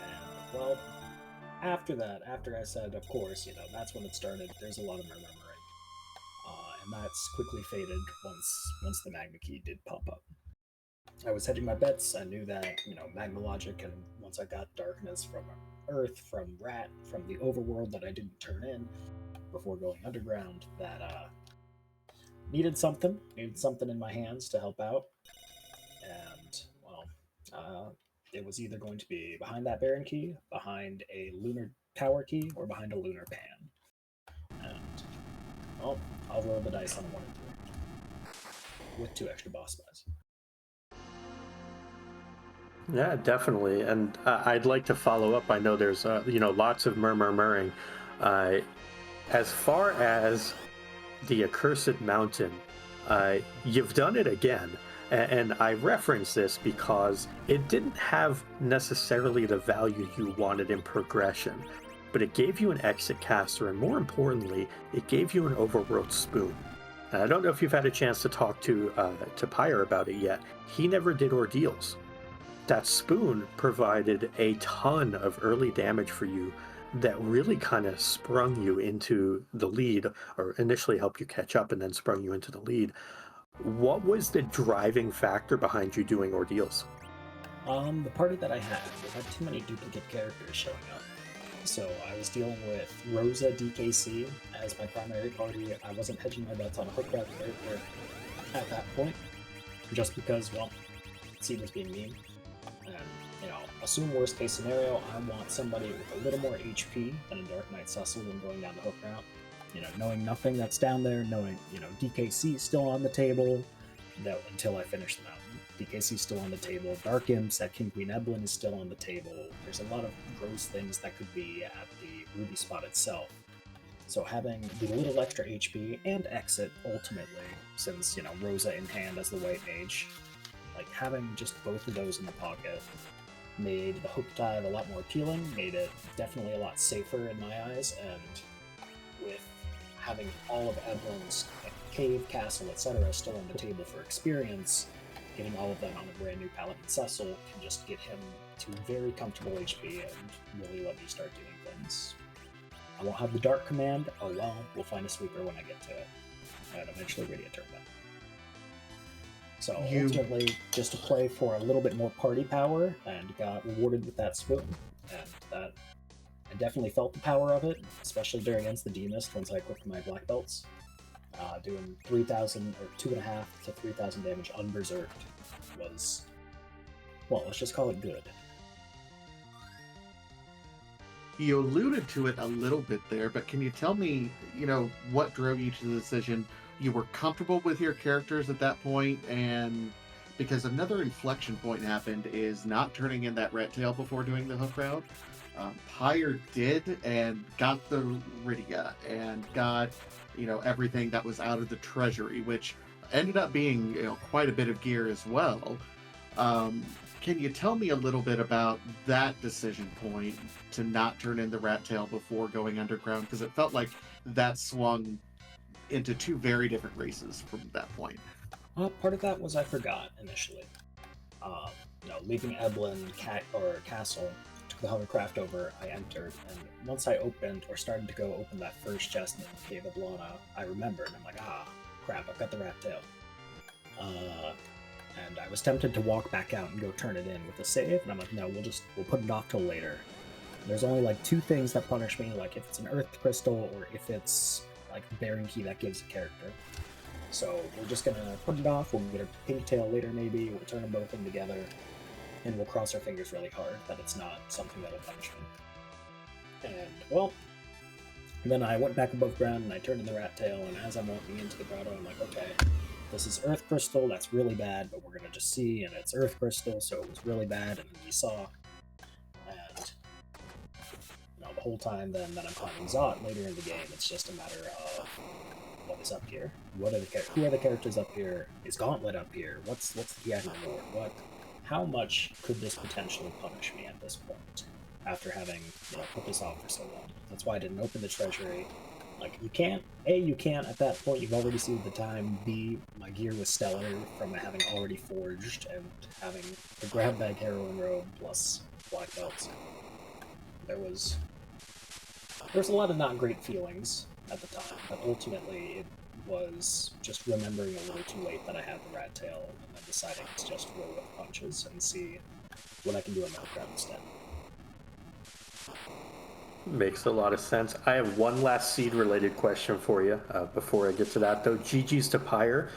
And, well, after that, after I said, of course, that's when it started. There's a lot of murmuring. And that's quickly faded once the Magma Key did pop up. I was hedging my bets. I knew that, Magma Logic, and once I got Darkness from Earth, from Rat, from the overworld that I didn't turn in before going underground, that needed something in my hands to help out. And, well, it was either going to be behind that Baron Key, behind a Lunar Tower Key, or behind a Lunar Pan. And, well, I'll roll the dice on 1 and 2. With 2 extra boss buys. Yeah, definitely. And I'd like to follow up. I know there's, lots of murmuring. As far as the Accursed Mountain, you've done it again. And I reference this because it didn't have necessarily the value you wanted in progression, but it gave you an exit caster, and more importantly, it gave you an overworld spoon. And I don't know if you've had a chance to talk to Pyre about it yet. He never did ordeals. That spoon provided a ton of early damage for you that really kind of sprung you into the lead, or initially helped you catch up and then sprung you into the lead. What was the driving factor behind you doing ordeals? The party that I had too many duplicate characters showing up. So I was dealing with Rosa DKC as my primary party. I wasn't hedging my bets on a hook rat character at that point, just because, well, see this being mean. And, assume worst case scenario, I want somebody with a little more HP than a Dark Knight Cecil when going down the hook route. Knowing nothing that's down there, knowing, DKC is still on the table until I finish the mountain. DKC is still on the table. Dark Imps at King Queen Eblin is still on the table. There's a lot of gross things that could be at the Ruby spot itself. So having the little extra HP and exit, ultimately, since, Rosa in hand as the white mage, like having just both of those in the pocket made the hook dive a lot more appealing, made it definitely a lot safer in my eyes, and with having all of Eblin's cave, castle, etc. still on the table for experience, getting all of that on a brand new Paladin Cecil can just get him to very comfortable HP and really let me start doing things. I won't have the Dark Command. Oh well, we'll find a sweeper when I get to it. And eventually ready a turn back. So ultimately, just to play for a little bit more party power, and got rewarded with that spoon. And that I definitely felt the power of it, especially during Against the Demist once I equipped my black belts. Doing 3,000 or 2.5 to 3,000 damage unberserked was, well, let's just call it good. You alluded to it a little bit there, but can you tell me, what drove you to the decision? You were comfortable with your characters at that point, and because another inflection point happened is not turning in that rat tail before doing the hook route. Pyre did, and got the Rydia, and got, everything that was out of the treasury, which ended up being, quite a bit of gear as well. Can you tell me a little bit about that decision point to not turn in the rat tail before going underground? Because it felt like that swung into 2 very different races from that point. Part of that was I forgot initially. Leaving Eblin Castle, took the hovercraft over, I entered, and once I opened or started to go open that first chest in Cave of Blana, I remembered, and I'm like, crap, I've got the rat tail. And I was tempted to walk back out and go turn it in with a save, and I'm like, no, we'll put it off till later. There's only like 2 things that punish me, like if it's an Earth Crystal or if it's like the Baron Key that gives a character. So we're just gonna put it off. We'll get a pink tail later, maybe. We'll turn them both in together, and we'll cross our fingers really hard that it's not something that'll punish me. And well, then I went back above ground and I turned in the rat tail. And as I'm walking into the grotto, I'm like, okay, this is Earth Crystal. That's really bad, but we're gonna just see. And it's Earth Crystal, so it was really bad. And then we saw, and the whole time then that I'm climbing Zot later in the game, it's just a matter of what is up here? Who are the characters up here? Is Gauntlet up here? What's the Piano Lord? How much could this potentially punish me at this point? After having put this off for so long. That's why I didn't open the treasury. Like, you can't at that point, you've already seen the time. B, my gear was stellar from having already forged and having the grab bag heroine robe plus black belts. There was a lot of not great feelings at the time, but ultimately it was just remembering a little too late that I had the rat tail and then deciding to just roll with punches and see what I can do in Minecraft instead. Makes a lot of sense. I have one last seed-related question for you before I get to that, though. GG's to Pyre,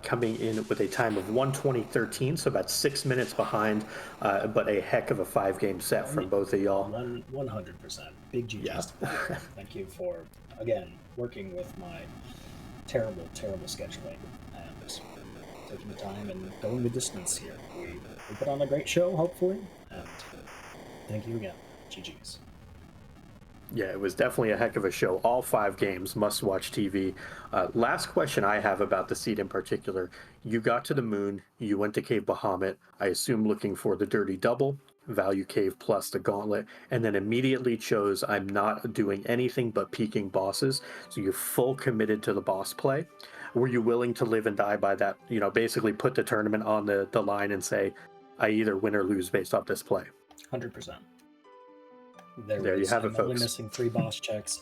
coming in with a time of 1:20:13, so about 6 minutes behind, but a heck of a 5-game set from both of y'all. 100%. Big GG's to Pyre. Thank you for, again, working with my terrible, terrible scheduling and taking the time and going the distance here. We put on a great show, hopefully, and thank you again. GG's. Yeah, it was definitely a heck of a show. All 5 games, must-watch TV. Last question I have about the seed in particular. You got to the moon, you went to Cave Bahamut, I assume looking for the Dirty Double, Value Cave plus the Gauntlet, and then immediately chose I'm not doing anything but peaking bosses, so you're full committed to the boss play. Were you willing to live and die by that, basically put the tournament on the line and say, I either win or lose based off this play? 100%. There you have it, I'm folks. only missing 3 boss checks.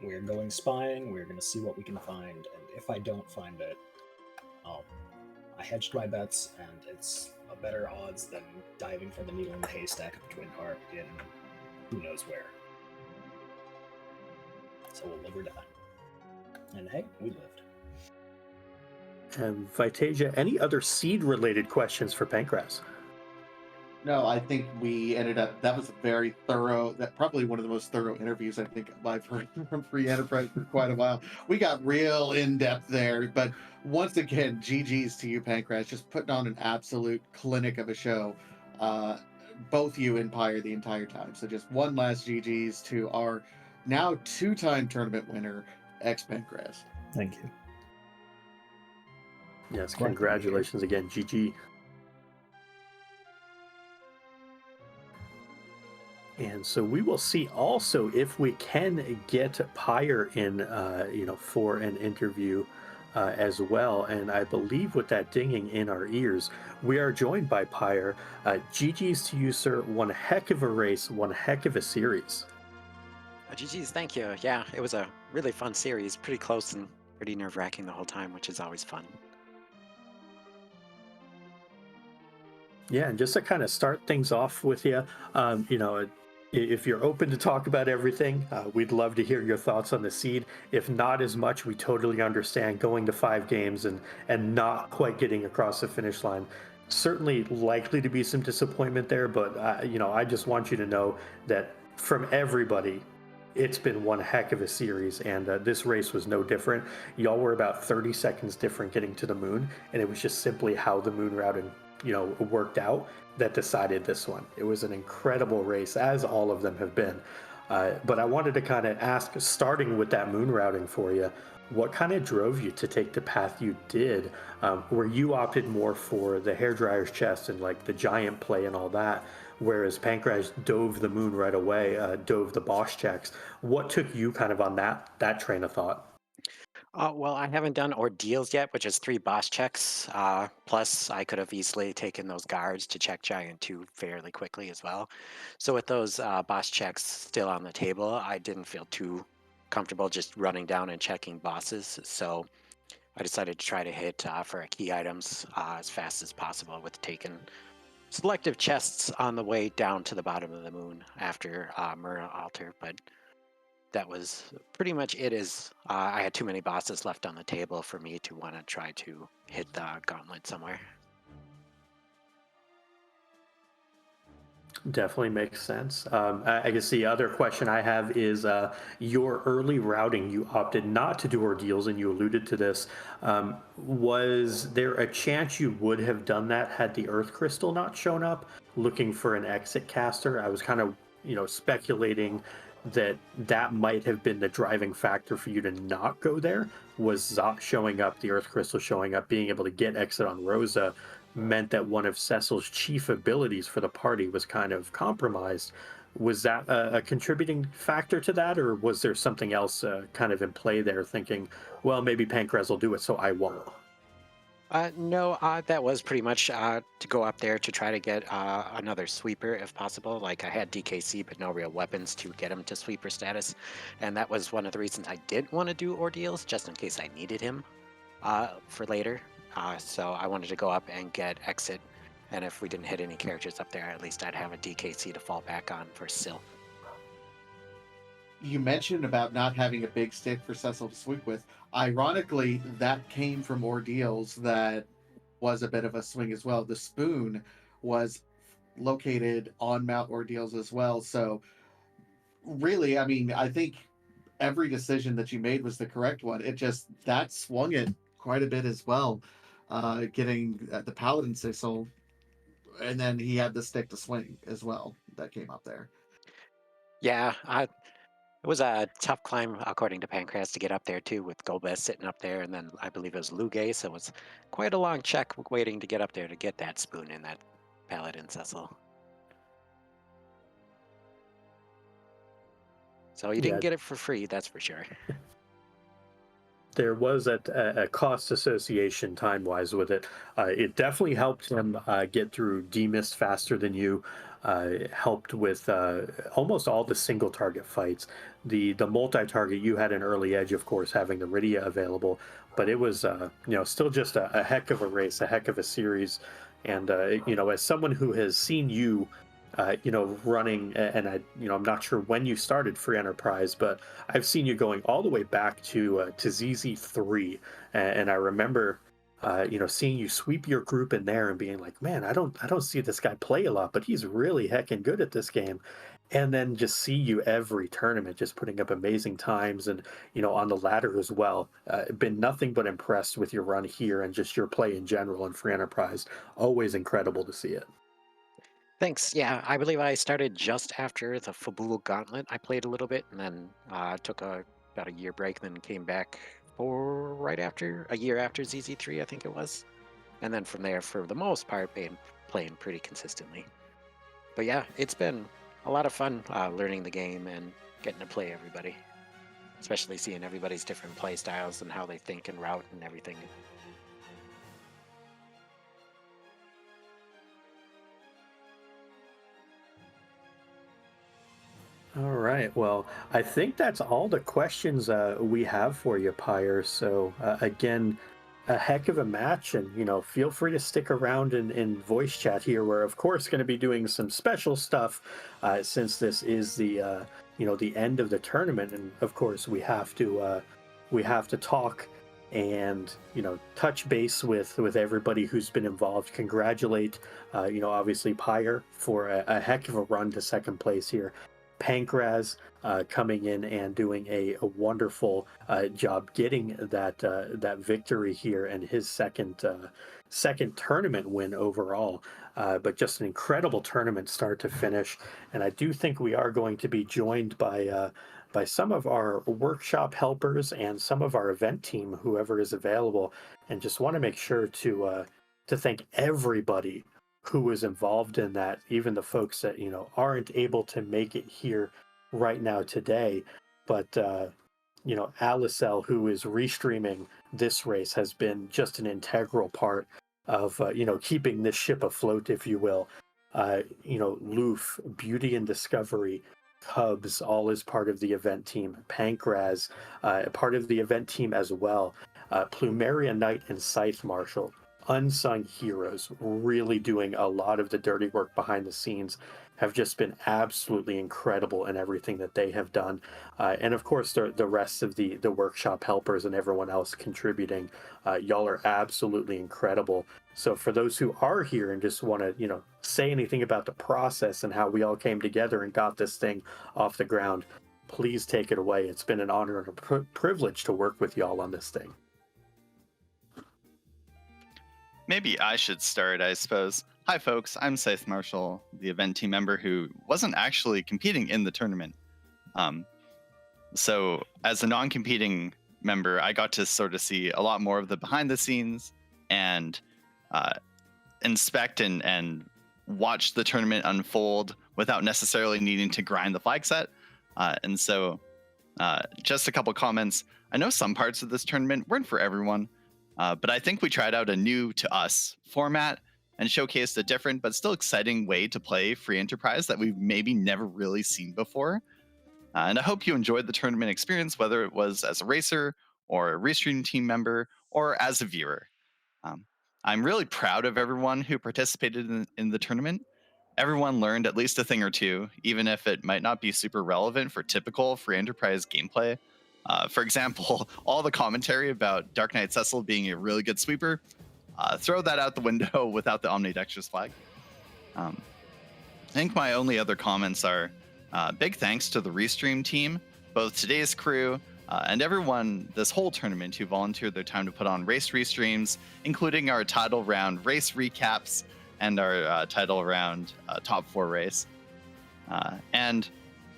We're going spying. We're going to see what we can find, and if I don't find it, I hedged my bets, and it's a better odds than diving for the needle in the haystack of Twin Harp in who knows where. So we'll live or die. And hey, we lived. And Vitasia, any other seed-related questions for Pankraz? No, I think we ended up, that was a very thorough, that probably one of the most thorough interviews I think I've heard from Free Enterprise for quite a while. We got real in-depth there, but once again, GG's to you, Pankraz, just putting on an absolute clinic of a show. Both you and Pyre the entire time. So just one last GG's to our now 2-time tournament winner, xPankraz. Thank you. Yes, congratulations again, GG. And so we will see also if we can get Pyre in, for an interview as well. And I believe with that dinging in our ears, we are joined by Pyre. GG's to you, sir. One heck of a race, one heck of a series. GG's, thank you. Yeah, it was a really fun series, pretty close and pretty nerve-wracking the whole time, which is always fun. Yeah, and just to kind of start things off with you, if you're open to talk about everything, we'd love to hear your thoughts on the seed. If not as much, we totally understand going to 5 games and not quite getting across the finish line. Certainly likely to be some disappointment there, but I just want you to know that from everybody, it's been one heck of a series, and this race was no different. Y'all were about 30 seconds different getting to the moon, and it was just simply how the moon routing worked out that decided this one. It was an incredible race, as all of them have been. But I wanted to kind of ask, starting with that moon routing for you, what kind of drove you to take the path you did, where you opted more for the hairdryer's chest and like the giant play and all that, whereas Pankraz dove the moon right away, dove the boss checks. What took you kind of on that train of thought? Well, I haven't done ordeals yet, which is 3 boss checks. Plus, I could have easily taken those guards to check Giant 2 fairly quickly as well. So with those boss checks still on the table, I didn't feel too comfortable just running down and checking bosses. So I decided to try to hit for key items as fast as possible with taking selective chests on the way down to the bottom of the moon after Myrna Altar. But that was pretty much it. I had too many bosses left on the table for me to want to try to hit the gauntlet somewhere. Definitely makes sense. I guess the other question I have is your early routing. You opted not to do ordeals, and you alluded to this. Was there a chance you would have done that had the Earth Crystal not shown up, looking for an exit caster? I was kind of, speculating that that might have been the driving factor for you to not go there. Was Zot showing up, the Earth Crystal showing up, being able to get exit on Rosa meant that one of Cecil's chief abilities for the party was kind of compromised. Was that a contributing factor to that, or was there something else kind of in play there, thinking, well, maybe Pankraz will do it, so I won't? No, that was pretty much to go up there to try to get another sweeper if possible. Like I had DKC, but no real weapons to get him to sweeper status. And that was one of the reasons I didn't want to do ordeals, just in case I needed him for later. So I wanted to go up and get exit. And if we didn't hit any characters up there, at least I'd have a DKC to fall back on for Sil. You mentioned about not having a big stick for Cecil to sweep with. Ironically, that came from ordeals that was a bit of a swing as well. The spoon was located on Mount Ordeals as well. So really, I mean, I think every decision that you made was the correct one. It just that swung it quite a bit as well. Getting the Paladin Cecil, and then he had the stick to swing as well that came up there. Yeah, it was a tough climb, according to Pankraz, to get up there too, with Golbez sitting up there, and then I believe it was Luge, so it was quite a long check waiting to get up there to get that spoon in that Paladin Cecil. So you didn't get it for free, that's for sure. There was a cost association time-wise with it. It definitely helped him get through demist faster than you. Helped with almost all the single target fights. The multi-target, you had an early edge, of course, having the Rydia available, but it was still just a heck of a race, a heck of a series. And as someone who has seen you running, and I'm not sure when you started Free Enterprise, but I've seen you going all the way back to ZZ3, and I remember, seeing you sweep your group in there and being like, man, I don't see this guy play a lot, but he's really heckin' good at this game. And then just see you every tournament, just putting up amazing times, and on the ladder as well. Been nothing but impressed with your run here and just your play in general in Free Enterprise. Always incredible to see it. Thanks. Yeah, I believe I started just after the Fabul Gauntlet. I played a little bit and then took about a year break, then came back for a year after ZZ3, I think it was. And then from there, for the most part, been playing pretty consistently. But yeah, it's been a lot of fun learning the game and getting to play everybody, especially seeing everybody's different play styles and how they think and route and everything. All right. Well, I think that's all the questions we have for you, Pyre. So again, a heck of a match, and feel free to stick around in voice chat here. We're of course going to be doing some special stuff since this is the end of the tournament, and of course we have to talk and touch base with everybody who's been involved. Congratulate obviously Pyre for a heck of a run to second place here. Pankraz coming in and doing a wonderful job getting that victory here and his second tournament win overall. But just an incredible tournament start to finish. And I do think we are going to be joined by some of our workshop helpers and some of our event team, whoever is available. And just want to make sure to thank everybody who was involved in that, even the folks that aren't able to make it here right now today. But Alicel, who is restreaming this race, has been just an integral part of keeping this ship afloat, if you will. Loof, Beauty and Discovery, Cubs, all is part of the event team. Pankraz, part of the event team as well. Plumeria Knight and Scythe Marshal, unsung heroes, really doing a lot of the dirty work behind the scenes, have just been absolutely incredible in everything that they have done. And of course, the rest of the workshop helpers and everyone else contributing. Y'all are absolutely incredible. So for those who are here and just want to, say anything about the process and how we all came together and got this thing off the ground, please take it away. It's been an honor and a privilege to work with y'all on this thing. Maybe I should start, I suppose. Hi, folks. I'm Scythe Marshall, the event team member who wasn't actually competing in the tournament. So as a non-competing member, I got to sort of see a lot more of the behind the scenes and inspect and watch the tournament unfold without necessarily needing to grind the flag set. And so just a couple comments. I know some parts of this tournament weren't for everyone, but I think we tried out a new to us format and showcased a different but still exciting way to play free enterprise that we've maybe never really seen before. And I hope you enjoyed the tournament experience, whether it was as a racer or a restream team member or as a viewer. I'm really proud of everyone who participated in the tournament. Everyone learned at least a thing or two, even if it might not be super relevant for typical free enterprise gameplay. For example, all the commentary about Dark Knight Cecil being a really good sweeper, throw that out the window without the Omnidextrous flag. I think my only other comments are big thanks to the Restream team, both today's crew and everyone this whole tournament who volunteered their time to put on race restreams, including our title round race recaps and our title round top 4 race. And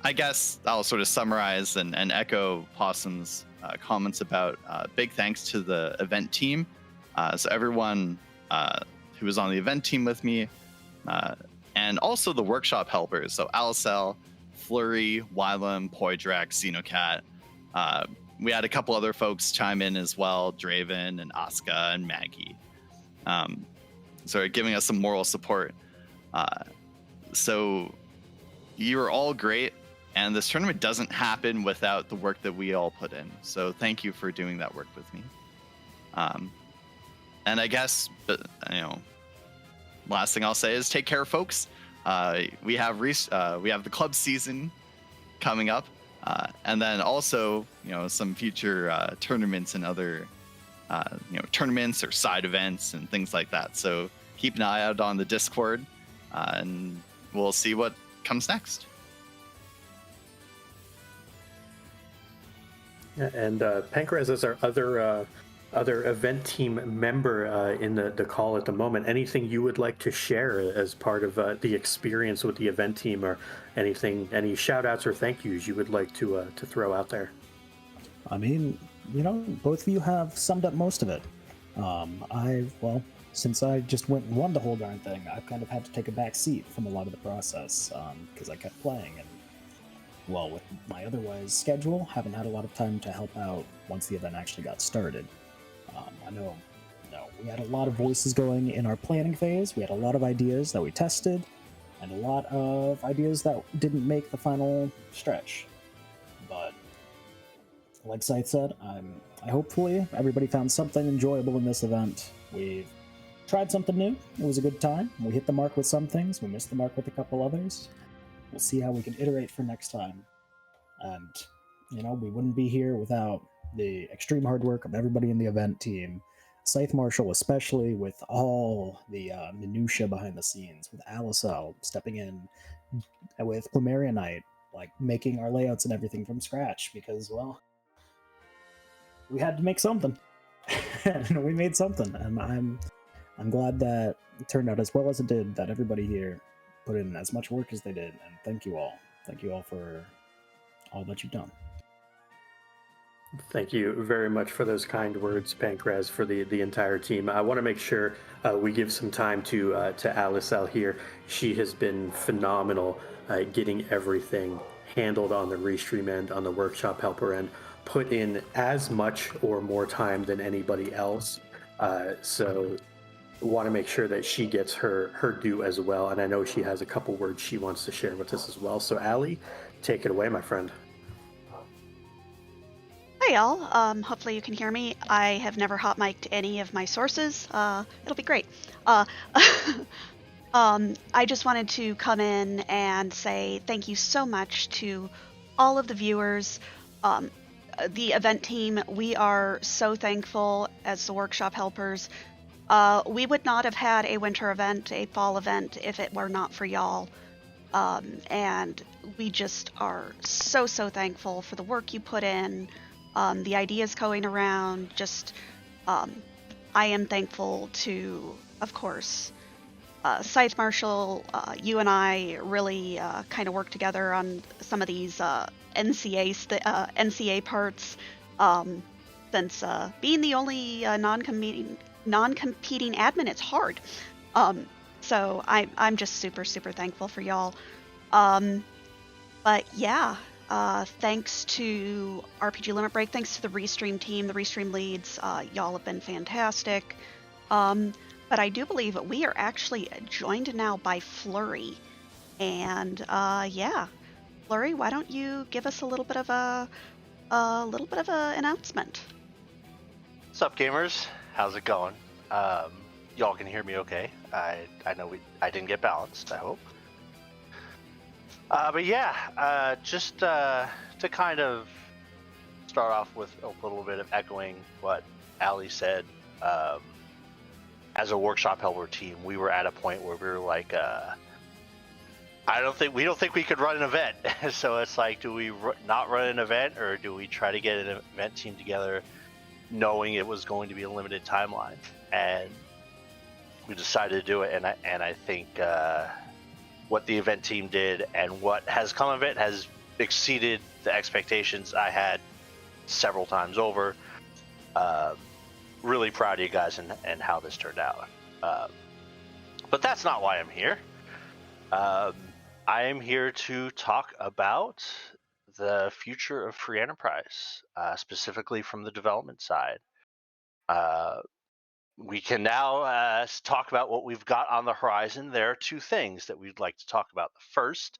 I guess I'll sort of summarize and echo Possum's comments about big thanks to the event team. So everyone who was on the event team with me, and also the workshop helpers. So Alicel, Flurry, Wylam, Poydrak, Xenocat. We had a couple other folks chime in as well, Draven and Asuka and Maggie. So giving us some moral support. So you're all great. And this tournament doesn't happen without the work that we all put in. So thank you for doing that work with me. And I guess, last thing I'll say is take care, folks. We have the club season coming up, and then also some future tournaments and other tournaments or side events and things like that. So keep an eye out on the Discord, and we'll see what comes next. Yeah, and Pankraz is our other event team member in the call at the moment. Anything you would like to share as part of the experience with the event team, or anything, any shout outs or thank yous you would like to throw out there? I mean, both of you have summed up most of it. Since I just went and won the whole darn thing, I've kind of had to take a back seat from a lot of the process because I kept playing, and with my otherwise schedule, haven't had a lot of time to help out once the event actually got started. I know we had a lot of voices going in our planning phase. We had a lot of ideas that we tested, and a lot of ideas that didn't make the final stretch. But like Scythe said, I hopefully everybody found something enjoyable in this event. We've tried something new. It was a good time. We hit the mark with some things. We missed the mark with a couple others. We'll see how we can iterate for next time. And, we wouldn't be here without the extreme hard work of everybody in the event team. Scythe Marshall, especially, with all the minutia behind the scenes, with Alicel stepping in, with Plumeria Knight, making our layouts and everything from scratch, because, we had to make something. And we made something. And I'm glad that it turned out as well as it did, that everybody here put in as much work as they did, and thank you all. Thank you all for all that you've done. Thank you very much for those kind words, Pankraz, for the entire team. I want to make sure we give some time to Alicel here. She has been phenomenal getting everything handled on the restream end, on the workshop helper end, put in as much or more time than anybody else. So want to make sure that she gets her due as well, and I know she has a couple words she wants to share with us as well. So Ali, take it away, my friend. Hi y'all, hopefully you can hear me. I have never hot mic'd any of my sources. It'll be great. I just wanted to come in and say thank you so much to all of the viewers, the event team. We are so thankful as the workshop helpers. We would not have had a winter event, a fall event, if it were not for y'all. And we just are so thankful for the work you put in, the ideas going around. Just, I am thankful to, of course, Scythe Marshall. You and I really kind of work together on some of these NCA parts. Since being the only non-competing admin, it's hard. So I'm just super thankful for y'all. But yeah, thanks to RPG Limit Break, thanks to the Restream team, the Restream leads. Y'all have been fantastic. But I do believe we are actually joined now by Flurry. And yeah, Flurry, why don't you give us a little bit of a announcement? What's up, gamers? How's it going? Y'all can hear me okay. I know I didn't get balanced, I hope. But yeah, just to kind of start off with a little bit of echoing what Allie said. As a workshop helper team, we were at a point where we were like, we don't think we could run an event. So it's like, do we not run an event, or do we try to get an event team together, knowing it was going to be a limited timeline? And we decided to do it, and I think what the event team did and what has come of it has exceeded the expectations I had several times over. Really proud of you guys and how this turned out. But that's not why I'm here. I am here to talk about the future of free enterprise, specifically from the development side. We can now talk about what we've got on the horizon. There are two things that we'd like to talk about. The first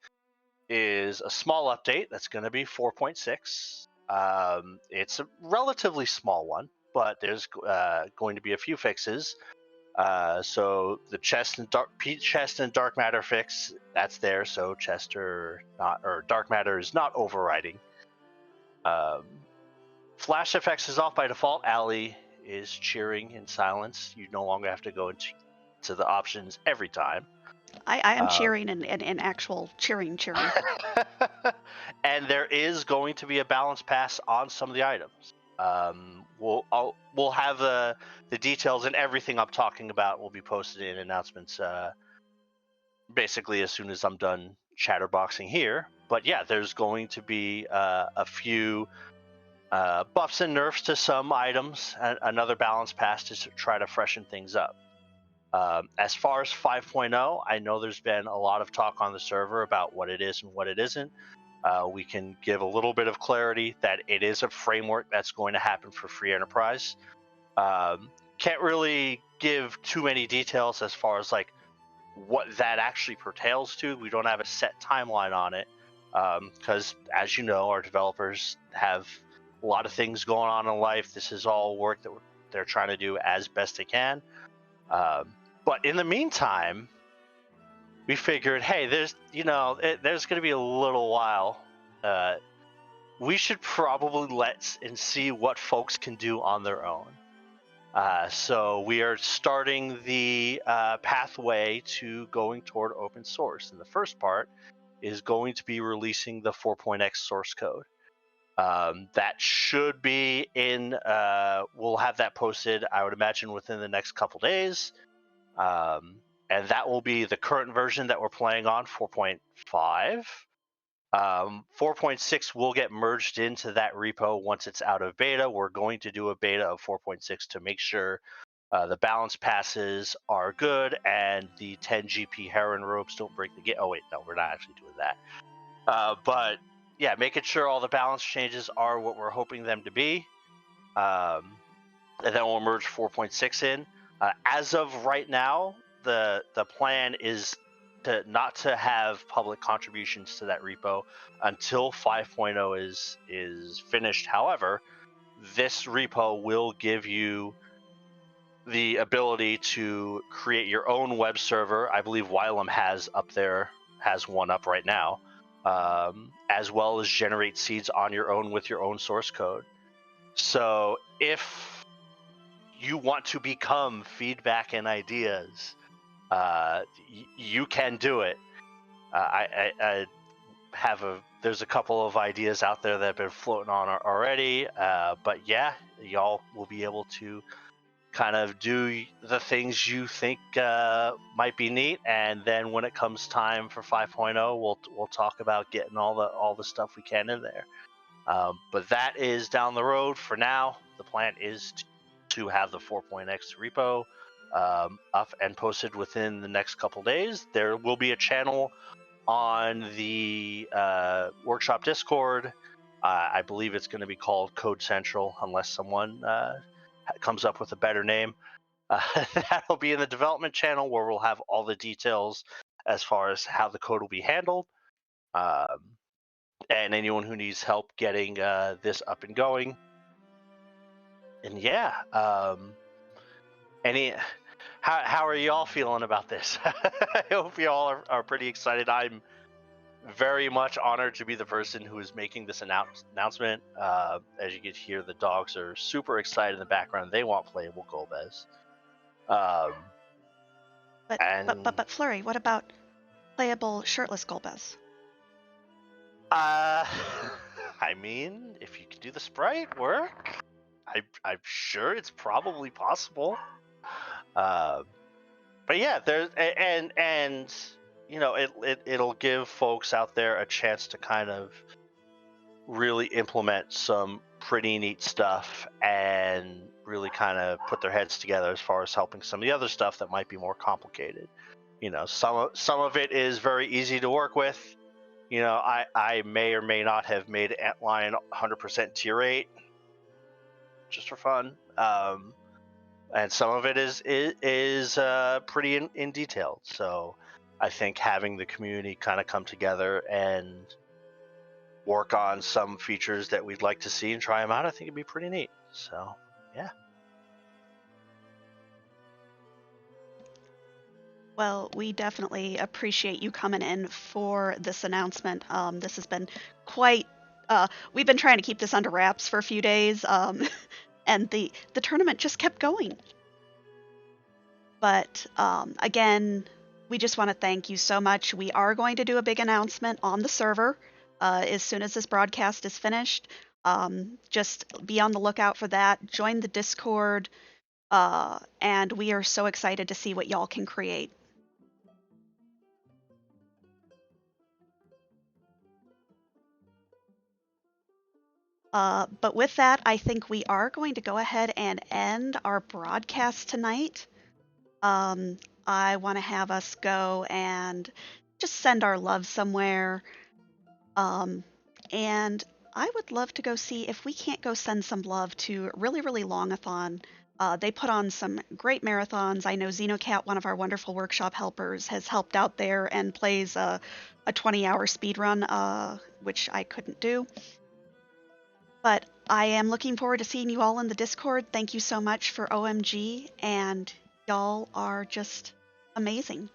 is a small update that's going to be 4.6. It's a relatively small one, but there's going to be a few fixes. So the chest and dark matter fix, that's there. So dark matter is not overriding. Flash effects is off by default. Allie is cheering in silence. You no longer have to go into the options every time. I am cheering in actual cheering. And there is going to be a balance pass on some of the items. We'll have the details, and everything I'm talking about will be posted in announcements basically as soon as I'm done chatterboxing here. But yeah, there's going to be a few buffs and nerfs to some items, and another balance pass to try to freshen things up. As far as 5.0, I know there's been a lot of talk on the server about what it is and what it isn't. We can give a little bit of clarity that it is a framework that's going to happen for free enterprise. Can't really give too many details as far as like what that actually pertains to. We don't have a set timeline on it because, as you know, our developers have a lot of things going on in life. This is all work that they're trying to do as best they can. But in the meantime, we figured, hey, there's going to be a little while. We should probably let and see what folks can do on their own. So we are starting the pathway to going toward open source. And the first part is going to be releasing the 4.x source code. That should be in, we'll have that posted, I would imagine, within the next couple days. And that will be the current version that we're playing on, 4.5. 4.6 will get merged into that repo once it's out of beta. We're going to do a beta of 4.6 to make sure the balance passes are good and the 10 GP heron ropes don't break the game. Oh wait, no, we're not actually doing that. But yeah, making sure all the balance changes are what we're hoping them to be. And then we'll merge 4.6 in. As of right now, the plan is not to have public contributions to that repo until 5.0 is finished. However, this repo will give you the ability to create your own web server. I believe Wylam has one up right now, as well as generate seeds on your own with your own source code. So if you want to become feedback and ideas, you can do it. I there's a couple of ideas out there that have been floating on already, but yeah, y'all will be able to kind of do the things you think might be neat, and then when it comes time for 5.0, we'll talk about getting all the stuff we can in there. But that is down the road. For now, the plan is to have the 4.x repo up and posted within the next couple days. There will be a channel on the workshop Discord. I believe it's going to be called Code Central, unless someone comes up with a better name. That'll be in the development channel, where we'll have all the details as far as how the code will be handled, and anyone who needs help getting this up and going. And yeah, how are y'all feeling about this? I hope y'all are pretty excited. I'm very much honored to be the person who is making this announcement. As you can hear, the dogs are super excited in the background. They want playable Golbez. But Flurry, what about playable shirtless Golbez? I mean, if you can do the sprite work, I'm sure it's probably possible. But yeah, there's and you know, it'll give folks out there a chance to kind of really implement some pretty neat stuff and really kind of put their heads together as far as helping some of the other stuff that might be more complicated. You know, some of it is very easy to work with. You know, I may or may not have made Antlion 100% tier 8 just for fun. And some of it is pretty in detail. So I think having the community kind of come together and work on some features that we'd like to see and try them out, I think it'd be pretty neat. So yeah. Well, we definitely appreciate you coming in for this announcement. This has been quite. We've been trying to keep this under wraps for a few days, and the tournament just kept going. But again, we just want to thank you so much. We are going to do a big announcement on the server as soon as this broadcast is finished. Just be on the lookout for that. Join the Discord, and we are so excited to see what y'all can create. But with that, I think we are going to go ahead and end our broadcast tonight. I want to have us go and just send our love somewhere. And I would love to go see if we can't go send some love to Really Really Longathon. They put on some great marathons. I know Xenocat, one of our wonderful workshop helpers, has helped out there and plays a 20-hour speedrun, which I couldn't do. But I am looking forward to seeing you all in the Discord. Thank you so much for OMG, and y'all are just amazing.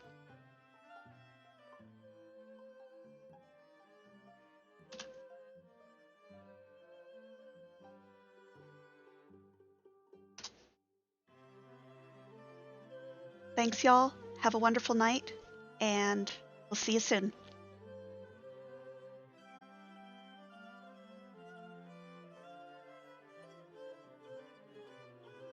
Thanks, y'all. Have a wonderful night, and we'll see you soon.